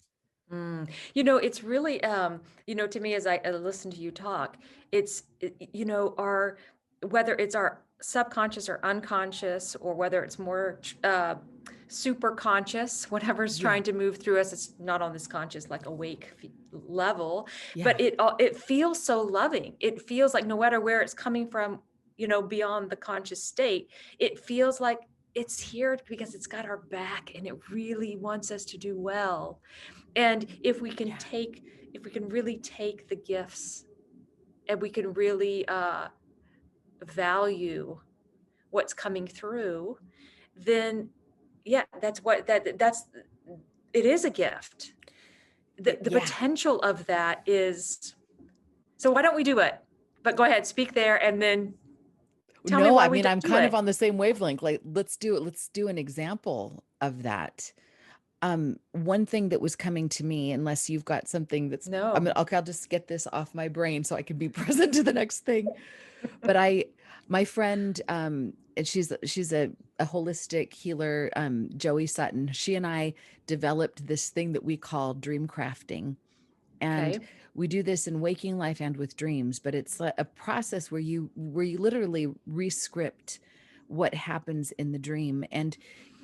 It's really, to me, as I listen to you talk, our, whether it's our subconscious or unconscious, or whether it's more super conscious, whatever's Yeah, trying to move through us, it's not on this conscious, like awake level, but yeah, it feels so loving. It feels like no matter where it's coming from, beyond the conscious state, it feels like it's here because it's got our back and it really wants us to do well. And yeah, if we can really take the gifts, and we can really value what's coming through, then yeah, that's it is a gift. The yeah. potential of that is, so why don't we do it? But go ahead, speak there, and then tell me No, why I we mean, don't I'm do kind of it. on the same wavelength. Like, let's do it. Let's do an example of that. One thing that was coming to me, unless you've got something that's, I mean, No. okay, I'll just get this off my brain so I can be present to the next thing. But my friend, and she's a holistic healer, Joey Sutton. She and I developed this thing that we call dream crafting, and Okay. we do this in waking life and with dreams. But it's a process where you literally rescript what happens in the dream, and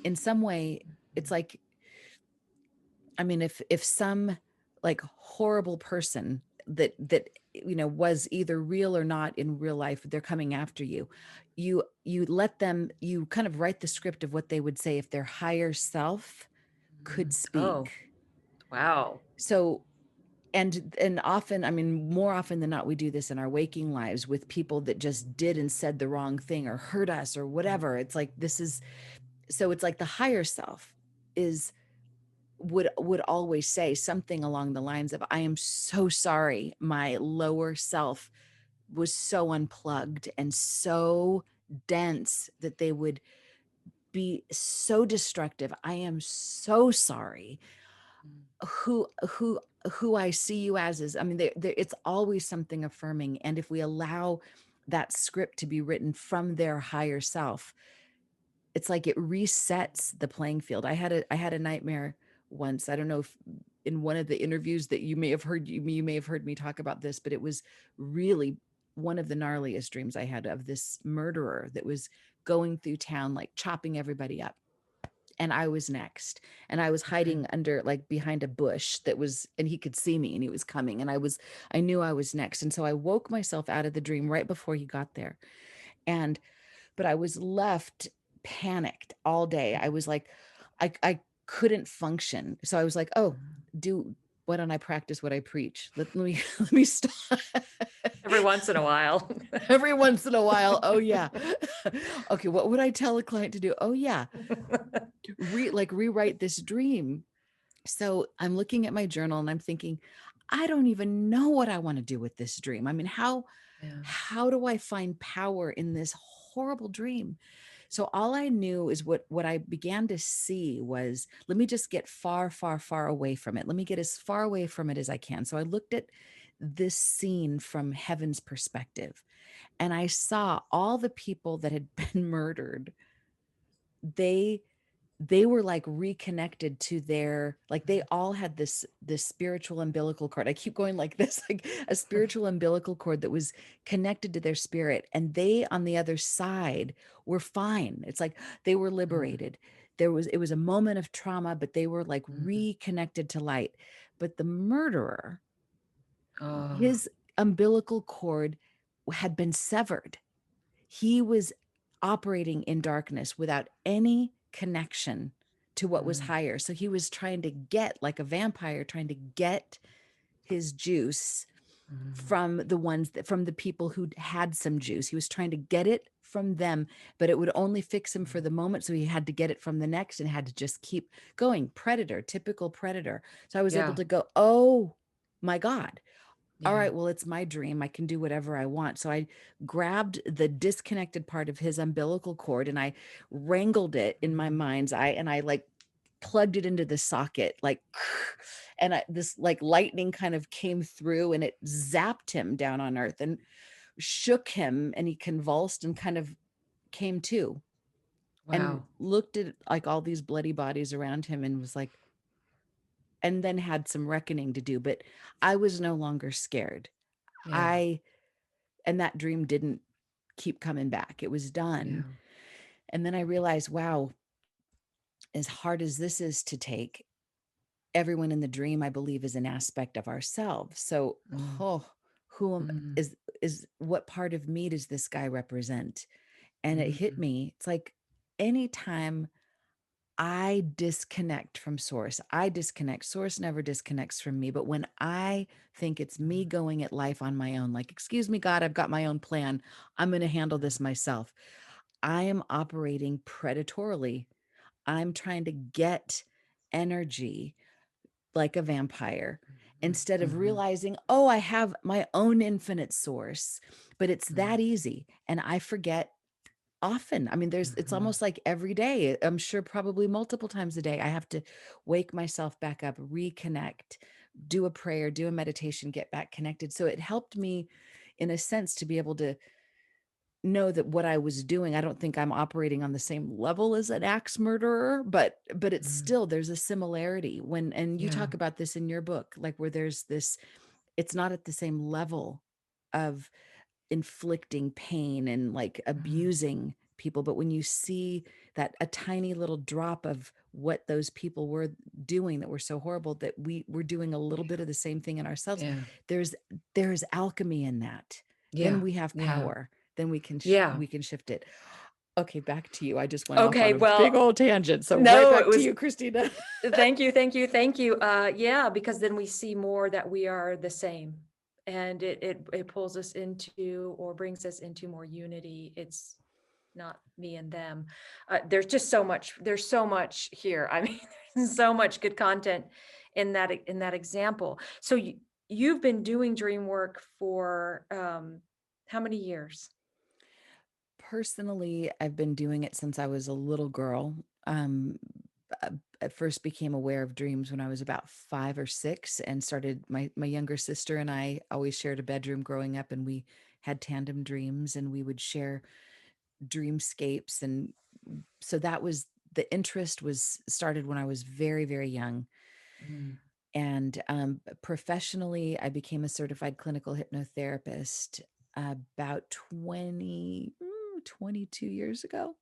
in some way, it's like, I mean, if some like horrible person that was either real or not in real life, they're coming after you. You let them, you kind of write the script of what they would say if their higher self could Oh, speak. wow. So, and often, I mean, more often than not, we do this in our waking lives with people that just did and said the wrong thing or hurt us or whatever. It's like, this is, so it's like the higher self is would always say something along the lines of, I am so sorry, my lower self was so unplugged and so dense that they would be so destructive. I am so sorry. Who I see you as is, I mean, it's always something affirming. And if we allow that script to be written from their higher self, it's like it resets the playing field. I had a nightmare once. I don't know if in one of the interviews that you may have heard me talk about this, but it was really one of the gnarliest dreams I had of this murderer that was going through town, like chopping everybody up. And I was next. And I was Okay. hiding under, like, behind a bush that was, and he could see me and he was coming. And I knew I was next. And so I woke myself out of the dream right before he got there. And, but I was left panicked all day. I was like, I couldn't function. So I was like, oh, do, why don't I practice what I preach? Let me, let me stop. Every once in a while. Every once in a while. Oh yeah. Okay. What would I tell a client to do? Oh yeah. Rewrite this dream. So I'm looking at my journal and I'm thinking, I don't even know what I want to do with this dream. I mean, Yeah. how do I find power in this horrible dream? So all I knew is what I began to see was, let me just get far, far, far away from it. Let me get as far away from it as I can. So I looked at this scene from heaven's perspective and I saw all the people that had been murdered. They they were like reconnected to their, like, they all had this spiritual umbilical cord. I keep going like this, like a spiritual umbilical cord that was connected to their spirit, and they on the other side were fine. It's like they were Mhm. liberated. It was a moment of trauma, but they were like Mhm. reconnected to light. But the murderer, Oh. his umbilical cord had been severed. He was operating in darkness without any connection to what was Mm. higher. So he was trying to get, like a vampire, trying to get his juice Mhm. from the ones that, from the people who had some juice. He was trying to get it from them, but it would only fix him for the moment. So he had to get it from the next and had to just keep going. Predator, typical predator. So I was able Yeah. to go, oh my God, all Yeah. right, well, it's my dream. I can do whatever I want. So I grabbed the disconnected part of his umbilical cord and I wrangled it in my Mhm. mind's eye and I like plugged it into the socket, like, and this like lightning kind of came through and it zapped him down on earth and shook him and he convulsed and kind of came to and Wow. looked at like all these bloody bodies around him and was like, and then had some reckoning to do. But I was no longer scared. Yeah. I And that dream didn't keep coming back. It was Yeah. done. And then I realized, wow, as hard as this is to take, everyone in the dream, I believe, is an aspect of ourselves. So, Mm. oh, who am, Mm. is what part of me does this guy represent? And it hit Mhm. me. It's like anytime I disconnect from source, I disconnect. Source never disconnects from me. But when I think it's me Mhm. going at life on my own, like, excuse me, God, I've got my own plan. I'm going to handle Mhm. this myself. I am operating predatorily. I'm trying to get energy like a vampire Mhm. instead of Mhm. realizing, oh, I have my own infinite source. But it's Mhm. that easy. And I forget often. I mean, it's Mhm. almost like every day. I'm sure probably multiple times a day. I have to wake myself back up, reconnect, do a prayer, do a meditation, get back connected. So it helped me in a sense to be able to know that what I was doing, I don't think I'm operating on the same level as an axe murderer, but it's Mhm. still, there's a similarity when, and you Yeah. talk about this in your book, like where there's this, it's not at the same level of inflicting pain and like Mhm. abusing people, but when you see that a tiny little drop of what those people were doing that were so horrible, that we were doing a little bit of the same thing in ourselves, Yeah. there's there's alchemy in that. Then Yeah. we have Yeah. power. Then Yeah. we can shift it. Okay, back to you. I just went off Okay. on a big Well, old tangent. So right no, it back to was you, Kristina. thank you, thank you, thank you. Yeah, because then we see more that we are the same, and it pulls us into or brings us into more unity. It's not me and them. There's just so much. There's so much here. I mean, there's so much good content in that example. So you've been doing dream work for how many years? Personally, I've been doing it since I was a little girl. Um, uh, I first became aware of dreams when I was about 5 or 6 and started, my younger sister and I always shared a bedroom growing up and we had tandem dreams and we would share dreamscapes. And so the interest was started when I was very, very young. Mm, And professionally, I became a certified clinical hypnotherapist about 22 years ago.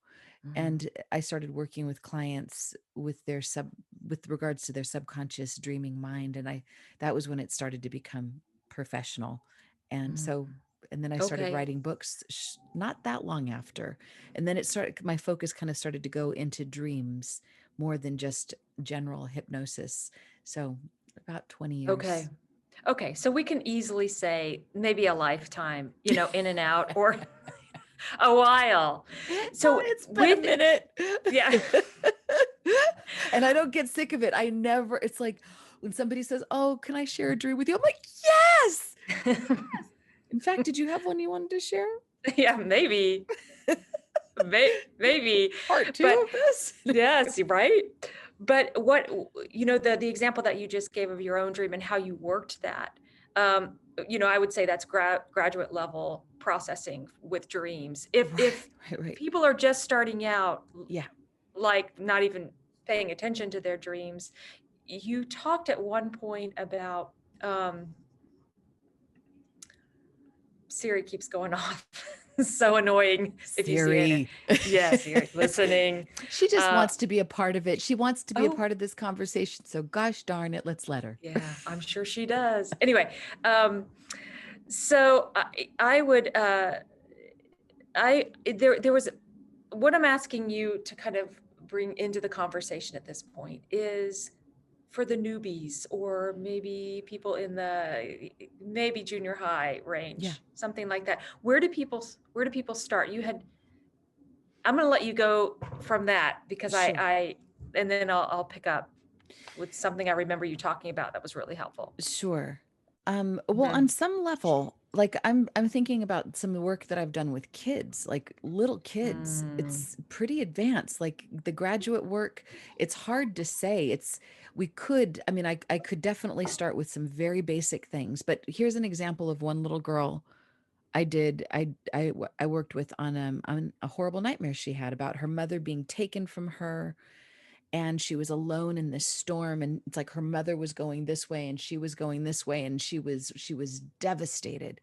mm, And I started working with clients with regards to their subconscious dreaming mind. And that was when it started to become professional. And mm. so, and then I started Okay. writing books not that long after. And then my focus kind of started to go into dreams more than just general hypnosis. So about 20 Okay. years. Okay. So we can easily say maybe a lifetime, in and out, or a while. Oh, So it's been a with, minute. yeah. And I don't get sick of it. It's like when somebody says, "Oh, can I share a dream with you?" I'm like, "Yes." In fact, did you have one you wanted to share? Yeah, maybe, maybe, Part two but of this? yes, you're right. But the example that you just gave of your own dream and how you worked that, I would say that's graduate level processing with dreams. Right, If right, right. people are just starting out, Yeah, like not even paying attention to their dreams, you talked at one point about, um, Siri keeps going off. So annoying if you see it. Siri. Yeah, Siri's listening. She just Uh, wants to be a part of it. She wants to be a oh, part of this conversation. So gosh darn it, let's let her. yeah, I'm sure she does. Anyway, so I would, there was, what I'm asking you to kind of bring into the conversation at this point is for the newbies, or maybe people in the maybe junior high Yeah, range, something like that. Where do people start? I'm going to let you go from that, because sure. and then I'll pick up with something I remember you talking about that was really helpful. Sure. Well, on Mhm. some level, like I'm thinking about some of the work that I've done with kids, like little kids. Mm, It's pretty advanced. Like the graduate work, it's hard to say. I mean, I could definitely start with some very basic things, but here's an example of one little girl I worked with on a horrible nightmare she had about her mother being taken from her, and she was alone in this storm, and it's like her mother was going this way and she was going this way, and she was devastated.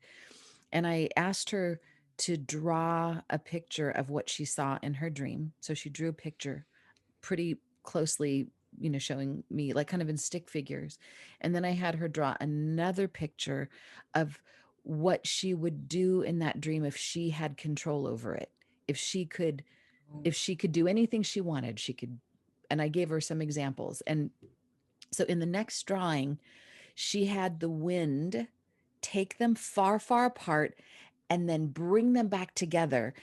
And I asked her to draw a picture of what she saw in her dream. So she drew a picture pretty closely, showing me like kind of in stick figures. And then I had her draw another picture of what she would do in that dream if she had control over it. If she could if she could do anything she wanted, she could. And I gave her some examples. And so in the next drawing, she had the wind take them far, far apart and then bring them back together.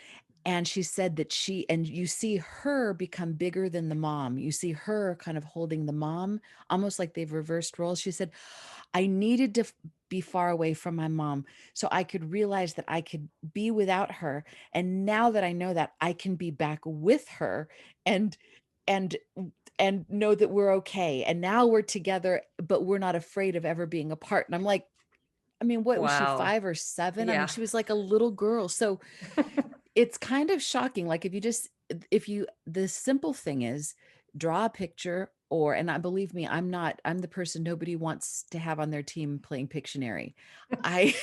And she said that and you see her become bigger than the mom. You see her kind of holding the mom, almost like they've reversed roles. She said, I needed to be far away from my mom so I could realize that I could be without her. And now that I know that, I can be back with her and, and, and know that we're okay. And now we're together, but we're not afraid of ever being apart. And I'm like, I mean, what was she, wow. 5 or 7? I mean, Yeah. she was like a little girl. So it's kind of shocking. Like the simple thing is draw a picture, and I believe me, I'm the person nobody wants to have on their team playing Pictionary. I,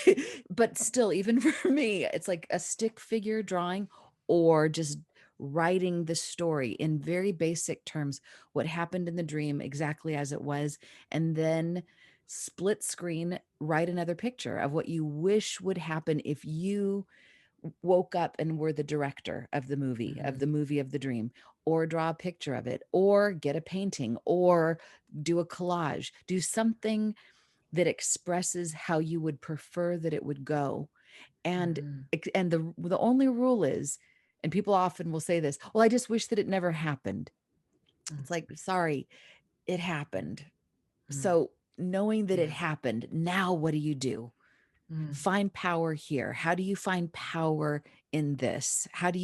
but still, even for me, it's like a stick figure drawing or just writing the story in very basic terms, what happened in the dream exactly as it was. And then split screen, write another picture of what you wish would happen if you woke up and were the director of Mhm. the movie of the dream, or draw a picture of it, or get a painting, or do a collage, do something that expresses how you would prefer that it would go. And Mhm. and the only rule is, and people often will say this, well, I just wish that it never happened. Mm, It's like, sorry, it happened. mm, So knowing that it yeah. happened, now what do you do? Mm, Find power here. How do you find power in this? How mm, do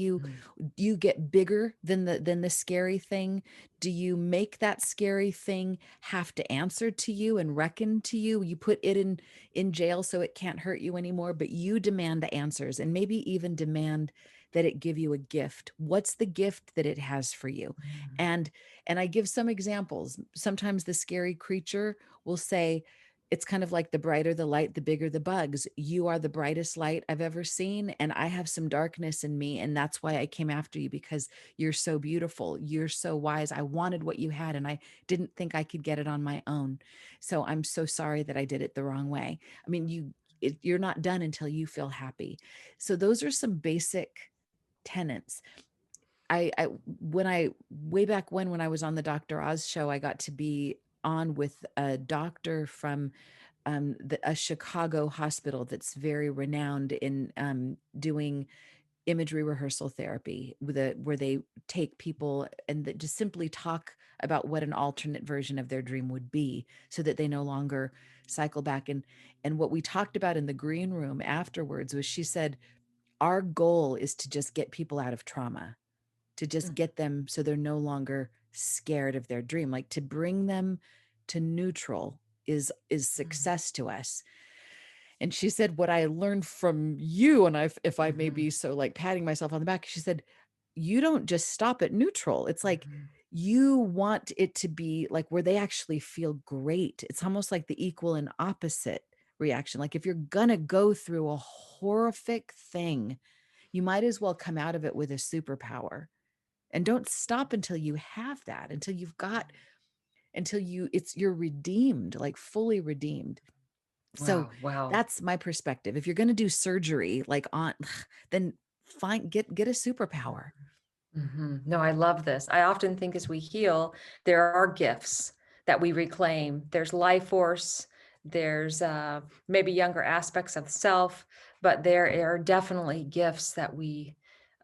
you get bigger than the scary thing? Do you make that scary thing have to answer to you and reckon to you? You put it in jail so it can't hurt you anymore, but you demand the answers, and maybe even demand that it give you a gift? What's the gift that it has for you? Mm. And and I give some examples. Sometimes the scary creature will say, it's kind of like the brighter the light, the bigger the bugs. You are the brightest light I've ever seen. And I have some darkness in me. And that's why I came after you, because you're so beautiful. You're so wise. I wanted what you had, and I didn't think I could get it on my own. So I'm so sorry that I did it the wrong way. I mean, you're not done until you feel happy. So those are some basic tenets. I when I way back when I was on the Dr. Oz show, I got to be on with a doctor from a Chicago hospital that's very renowned in doing imagery rehearsal therapy, where they take people and that just simply talk about what an alternate version of their dream would be, so that they no longer cycle back. And what we talked about in the green room afterwards was, she said, our goal is to just get people out of trauma, to just Mm. get them so they're no longer scared of their dream, like to bring them to neutral is Mm. success to us. And she said, what I learned from you, and if I may Mhm. be so like patting myself on the back, she said, you don't just stop at neutral. It's like Mhm. you want it to be like where they actually feel great. It's almost like the equal and opposite reaction. Like if you're gonna go through a horrific thing, you might as well come out of it with a superpower. And don't stop until you have that, until you've got, until you're redeemed, like fully redeemed. So Wow, wow. that's my perspective. If you're going to do surgery like on, then find get a superpower. No, I love this. I often think as we heal, there are gifts that we reclaim. There's life force, there's maybe younger aspects of self, but there are definitely gifts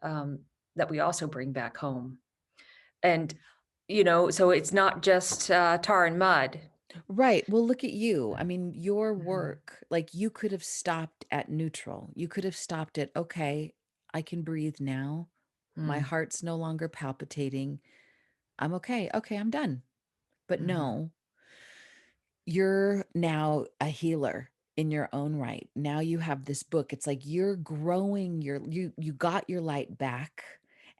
um, that we also bring back home. And so it's not just tar and mud. Right. Well, look at you. I mean, your Mhm. work, like you could have stopped at neutral. You could have stopped at, okay, I can breathe now. My Mm. heart's no longer palpitating. I'm okay. Okay, I'm done. But Mhm. no, you're now a healer in your own right. Now you have this book. It's like you're growing you got your light back,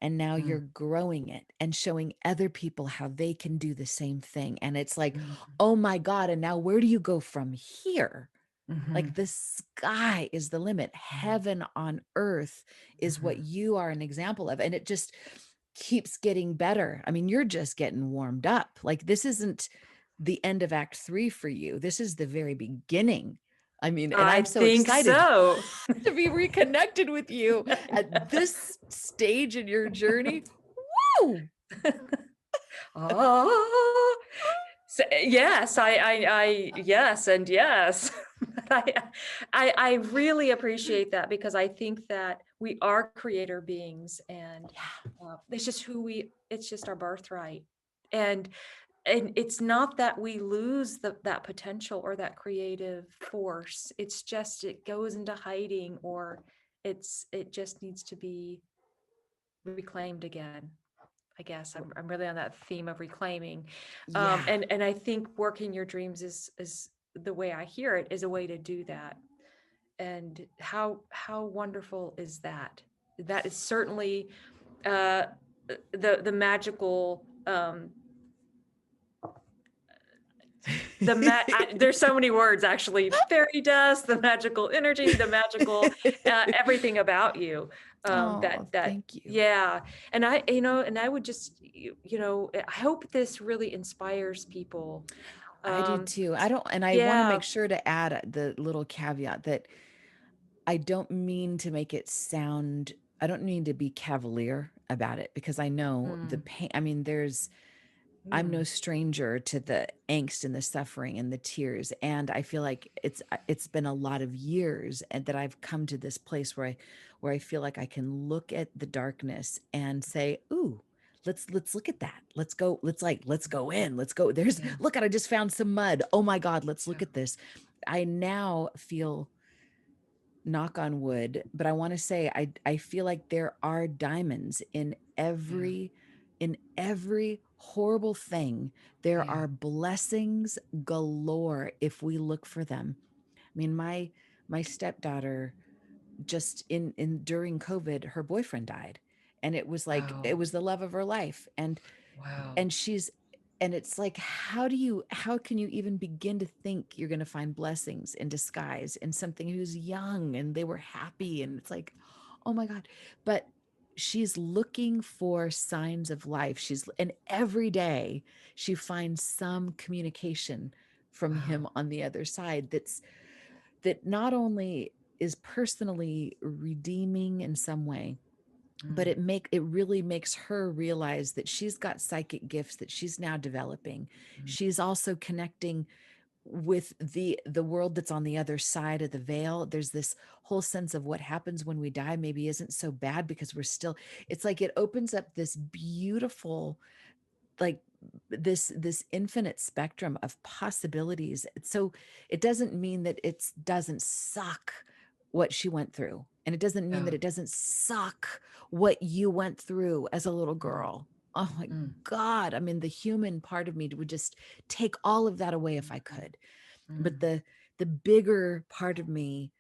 and now you're Mm. growing it and showing other people how they can do the same thing. And it's like, Mm. "Oh my God, and now where do you go from here?" Like Mhm. the sky is the limit. Mhm. Heaven on earth is what Mhm. you are an example of. And it just keeps getting better. I mean, you're just getting warmed up. Like this isn't the end of act 3 for you. This is the very beginning. I mean, and I I'm so think excited so. to be reconnected with you at this stage in your journey. Woo! Oh, so, yes, yes, and yes. I, I really appreciate that because I think that we are creator beings, and Yeah. it's just it's just our birthright. And it's not that we lose that potential or that creative force. It's just it goes into hiding, or it just needs to be reclaimed again. I guess I'm really on that theme of reclaiming. Yeah. And I think working your dreams is the way I hear it, is a way to do that. And how wonderful is that? That is certainly uh, the magical there's so many words, actually: fairy dust, the magical energy, the magical everything about you, Oh, that thank you. yeah. And I would just I hope this really inspires people. I do um too. I don't, and I want to yeah. make sure to add the little caveat that I don't mean to make it sound, I don't mean to be cavalier about it, because I know the Mm, pain. I mean, I'm no mm, stranger to the angst and the suffering and the tears. And I feel like it's been a lot of years, and that I've come to this place where I feel like I can look at the darkness and say, ooh, let's look at that. Let's go, let's go in. Let's go. There's, yeah, look at, I just found some mud. Oh my God, let's yeah, look at this. I now feel, knock on wood, but I want to say I feel like there are diamonds yeah, in every horrible thing. There yeah. are blessings galore if we look for them. I mean, my stepdaughter, just in during COVID, her boyfriend died. And it was like, it Oh, was the love of her life. wow. And she's, and it's like, how can you even begin to think you're going to find blessings in disguise in something who's young and they were happy? And it's like, oh my God. But she's looking for signs of life. And every day she finds some communication from him Wow. on the other side that not only is personally redeeming in some way, but Mm, it really makes her realize that she's got psychic gifts that she's now developing. mm, She's also connecting with the world that's on the other side of the veil. There's this whole sense of what happens when we die maybe isn't so bad because we're still, it's like it opens up this beautiful, like, this infinite spectrum of possibilities. So it doesn't mean that it doesn't suck what she went through, and it doesn't mean that yeah. it doesn't suck what you went through as a little Mm, girl. Oh my mm, God, I mean, the human part of me would just take all of that away if I mm, could. But mm, the bigger part of me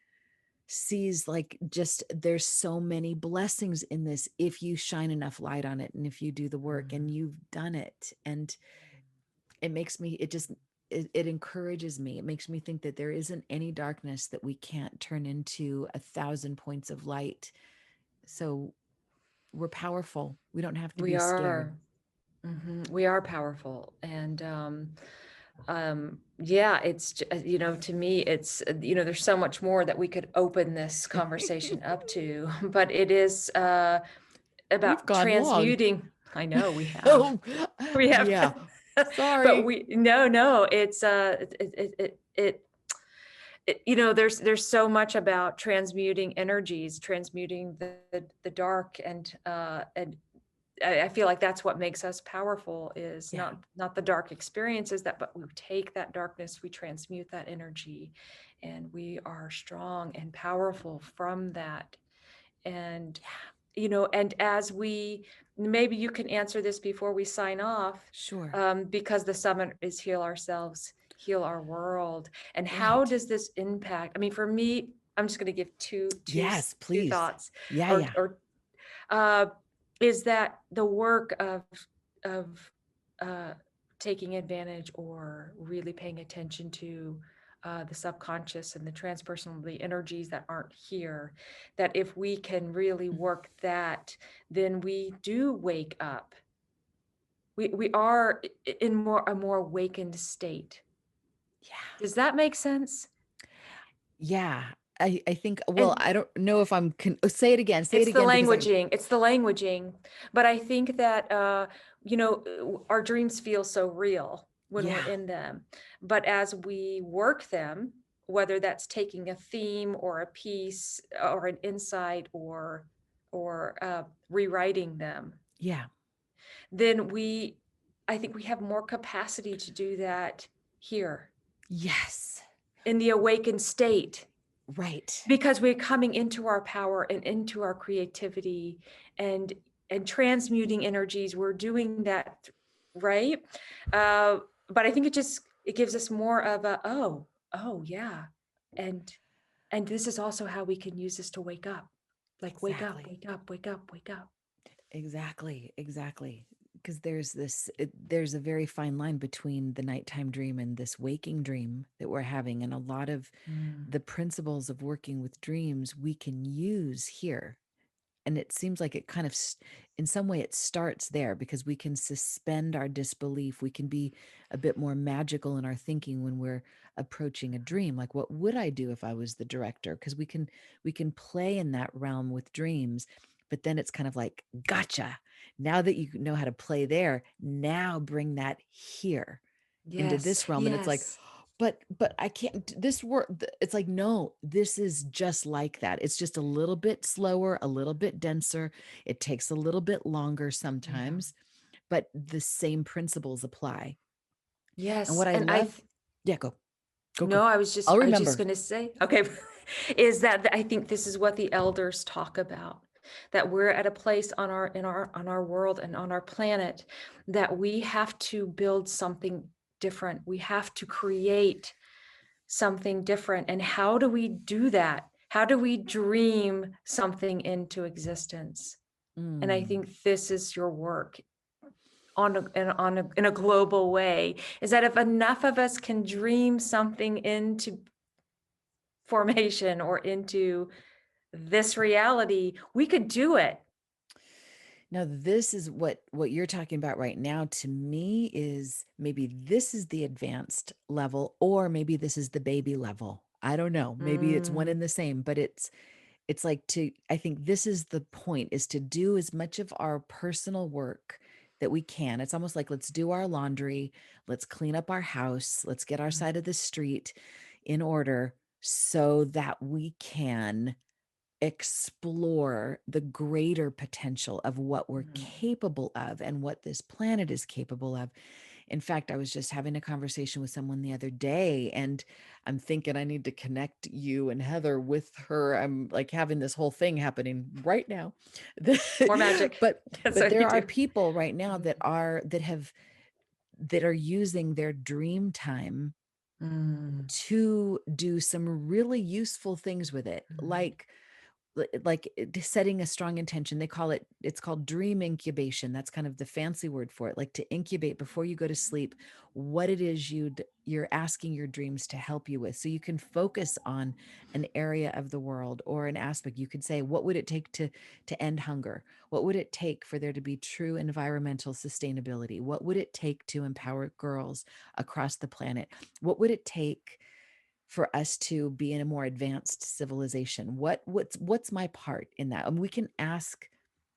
sees, like, just there's so many blessings in this if you shine enough light on it and if you do the work, and mm. you've done it. And it makes me, it just, it encourages me. It makes me think that there isn't any darkness that we can't turn into 1,000 points of light. So we're powerful. We don't have to We be scared. are. We are powerful. And yeah, to me, it's, there's so much more that we could open this conversation up to, but it is We've about gone long. transmuting. I know we have. Oh, We have. yeah. But Sorry. no, it's there's so much about transmuting energies, transmuting the dark, and I feel like that's what makes us powerful, is Yeah. not the dark experiences, but we take that darkness, we transmute that energy, and we are strong and powerful from that. And Yeah. and as we, maybe you can answer this before we sign off, Sure. because the summit is heal ourselves, heal our world. And how Right. does this impact? I mean, for me, I'm just going to give Yes, two please. thoughts, Yeah. or Yeah. uh, is that the work of uh, taking advantage or really paying attention to the subconscious and the transpersonal, the energies that aren't here, that if we can really work that, then we do wake up. We are in a more awakened state. Yeah. Does that make sense? Yeah. I think, well, And I don't know if say it again. Say it it's the again because I, languaging. It's the languaging. But I think that our dreams feel so real when we're yeah. in them. But as we work them, whether that's taking a theme or a piece or an insight, or rewriting them, Yeah. then I think we have more capacity to do that here Yes. in the awakened state, Right. because we're coming into our power and into our creativity, and transmuting energies. We're doing that, right? uh but I think it gives us more of a, oh yeah, and this is also how we can use this to wake up, like wake up, Exactly. wake up, wake up, wake up. Exactly. Exactly. Because there's a very fine line between the nighttime dream and this waking dream that we're having. And a lot of Mm, the principles of working with dreams we can use here. And it seems like it kind of in some way it starts there because we can suspend our disbelief. We can be a bit more magical in our thinking when we're approaching a dream. Like, what would I do if I was the director? Because we can play in that realm with dreams. But then it's kind of like, gotcha, now that you know how to play there, now bring that here into yes, this realm. And it's like, yes, but I can't this work. It's like, no, this is just like that. It's just a little bit slower, a little bit denser. It takes a little bit longer yeah, sometimes, but the same principles apply. And yes. what I And love, yeah, go. no, I'll I was just remember. going to say, okay, is that I think this is what the elders talk about, that we're at a place on our world and on our planet, that we have to build something different. We have to create something different. And how do we do that? How do we dream something into existence? And I Mm. think this is your work in a global way, is that if enough of us can dream something into formation or into this reality, we could do it. Now, this is what you're talking about right now. To me, is maybe this is the advanced level, or maybe this is the baby level. I don't know. Maybe it's one Mm, and the same, but it's like to I think this is the point, is to do as much of our personal work that we can. It's almost like, let's do our laundry, let's clean up our house, let's get our side of the street in order so that we can explore the greater potential of what we're mm, capable of and what this planet is capable of. In fact, I was just having a conversation with someone the other day, and I'm thinking I need to connect you and Heather with her. I'm like having this whole thing happening right now. more magic. but That's but what there you are do. people right now Mm, that are using their dream time mm, to do some really useful things with it, mm. setting a strong intention. It's called dream incubation. That's kind of the fancy word for it, like to incubate before you go to sleep what it is you're asking your dreams to help you with, so you can focus on an area of the world or an aspect. You could say, what would it take to end hunger? What would it take for there to be true environmental sustainability? What would it take to empower girls across the planet? What would it take for us to be in a more advanced civilization? What's my part in that? And we can ask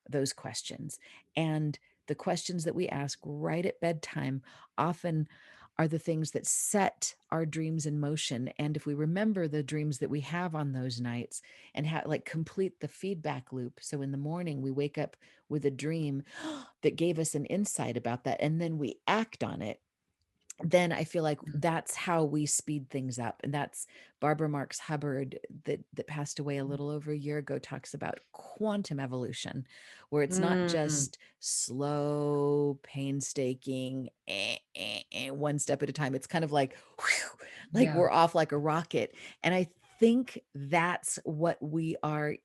those questions. And the questions that we ask right at bedtime often are the things that set our dreams in motion. And if we remember the dreams that we have on those nights and like complete the feedback loop. So in the morning we wake up with a dream that gave us an insight about that, and then we act on it, then I feel like that's how we speed things up. And that's Barbara Marx Hubbard, that passed away a little over a year ago, talks about quantum evolution, where it's not Mm, just slow, painstaking, one step at a time. It's kind of like, whew, like yeah. we're off like a rocket. And I think that's what we are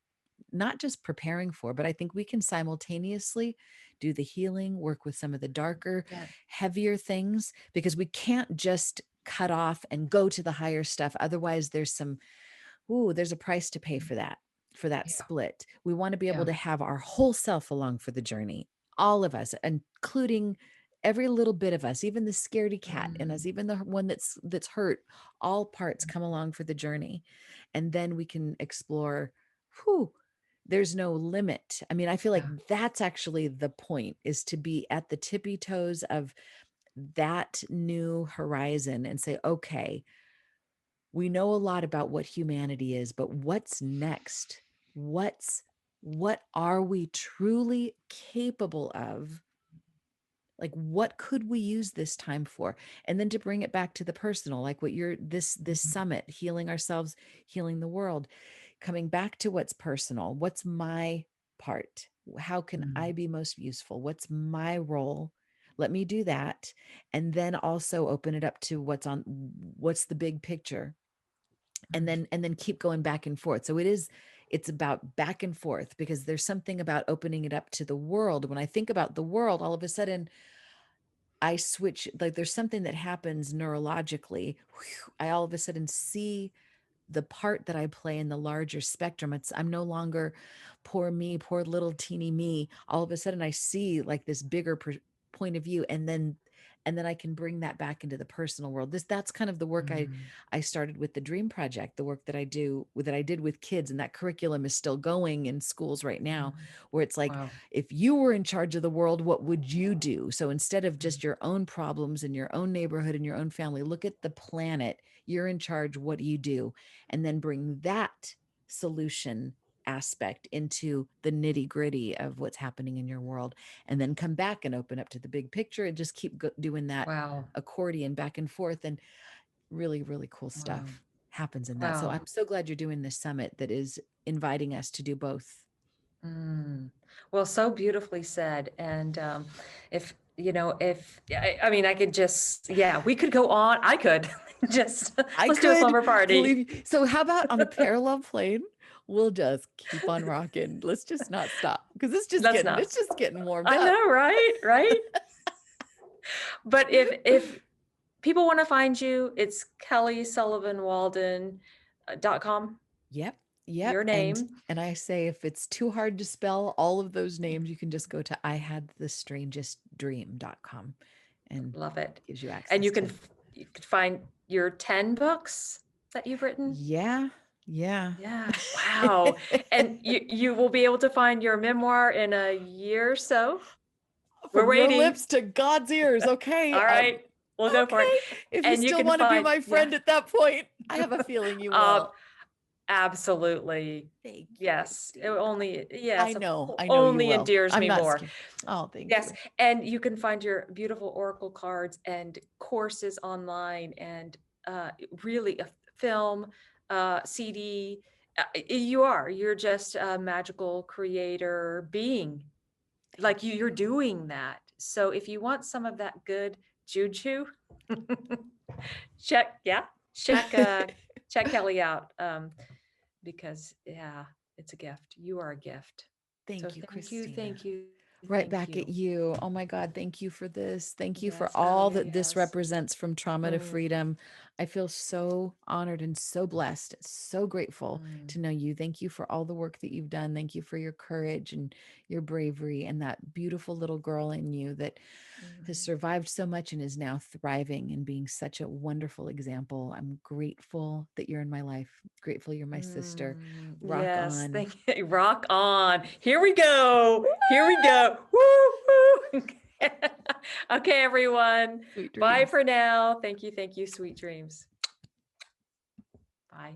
not just preparing for, but I think we can simultaneously do the healing, work with some of the darker, Yeah. heavier things, because we can't just cut off and go to the higher stuff. Otherwise, there's a price to pay for that Yeah. split. We want to be able Yeah. to have our whole self along for the journey, all of us, including every little bit of us, even the scaredy cat in us, Mm, even the one that's hurt. All parts come along for the journey, and then we can explore. Whew, there's no limit. I mean, I feel like yeah. that's actually the point, is to be at the tippy toes of that new horizon and say, okay, we know a lot about what humanity is, but what's next? What are we truly capable of? Like, what could we use this time for? And then to bring it back to the personal, like what you're this Mhm, summit, healing ourselves, healing the world, coming back to what's personal. What's my part? How can I mm, be most useful? What's my role? Let me do that. And then also open it up to what's the big picture, and mm, then keep going back and forth. So it's about back and forth, because there's something about opening it up to the world. When I think about the world, all of a sudden I switch, like there's something that happens neurologically. I all of a sudden see the part that I play in the larger spectrum. I'm no longer poor me, poor little teeny me. All of a sudden I see like this bigger point of view, and then I can bring that back into the personal world. That's kind of the work mm, I started with the Dream Project, the work that I did with kids, and that curriculum is still going in schools right now, mm. where it's like, Wow. if you were in charge of the world, what would you do? So instead of Mm, just your own problems in your own neighborhood and your own family, look at the planet. You're in charge. What do you do? And then bring that solution aspect into the nitty gritty of what's happening in your world, and then come back and open up to the big picture and just keep doing that wow. accordion back and forth. And really, really cool Wow. stuff happens in that. So Wow. I'm so glad you're doing this summit that is inviting us to do both. Mm. Well, so beautifully said. And if, if, I mean, I could just, yeah, we could go on. I could just, I let's do a could slumber party. believe you. So how about on a parallel plane? We'll just keep on rocking. Let's just not stop because Let's not. it's just getting warmed I up. know, right? Right. But if people want to find you, it's kellysullivanwalden.com. Yep. Your Yep. name. And I say if it's too hard to spell all of those names, you can just go to ihadthestrangestdream.com and Love it. gives you And access to. you could find your 10 books that you've written. Yeah. Yeah. Yeah. Wow. And you will be able to find your memoir in a year or so. We're From your waiting. lips to God's ears. Okay. All right. We'll go for it. Okay. If you And you still can want to be find, my yeah. friend at that point, I have a feeling you Uh, will. Absolutely. Thank you, Yes. It Kristina. only, I yes, know. I know you only will. endears I'm me not more. scared. Oh, thank Yes. you. And you can find your beautiful oracle cards and courses online and really a film, CD. You're just a magical creator being. Like Thank you're you. doing that. So if you want some of that good juju, check, yeah, check, check Kelly out. Because yeah, it's a gift. You are a gift. So Thank you, Kristina. thank you, Right thank back at you. you. Oh my God, thank you for this. Thank you for Yes. Oh all yeah, that this yes. represents from trauma to Mm, freedom. I feel so honored and so blessed, so grateful mm, to know you. Thank you for all the work that you've done. Thank you for your courage and your bravery and that beautiful little girl in you that has mm, survived so much and is now thriving and being such a wonderful example. I'm grateful that you're in my life. Grateful you're my sister. Rock yes. on. Thank you. Rock on. Here we go. Here we go. Woo, woo. Okay, everyone. Sweet Bye dreams. for now. Thank you. Thank you. Sweet dreams. Bye.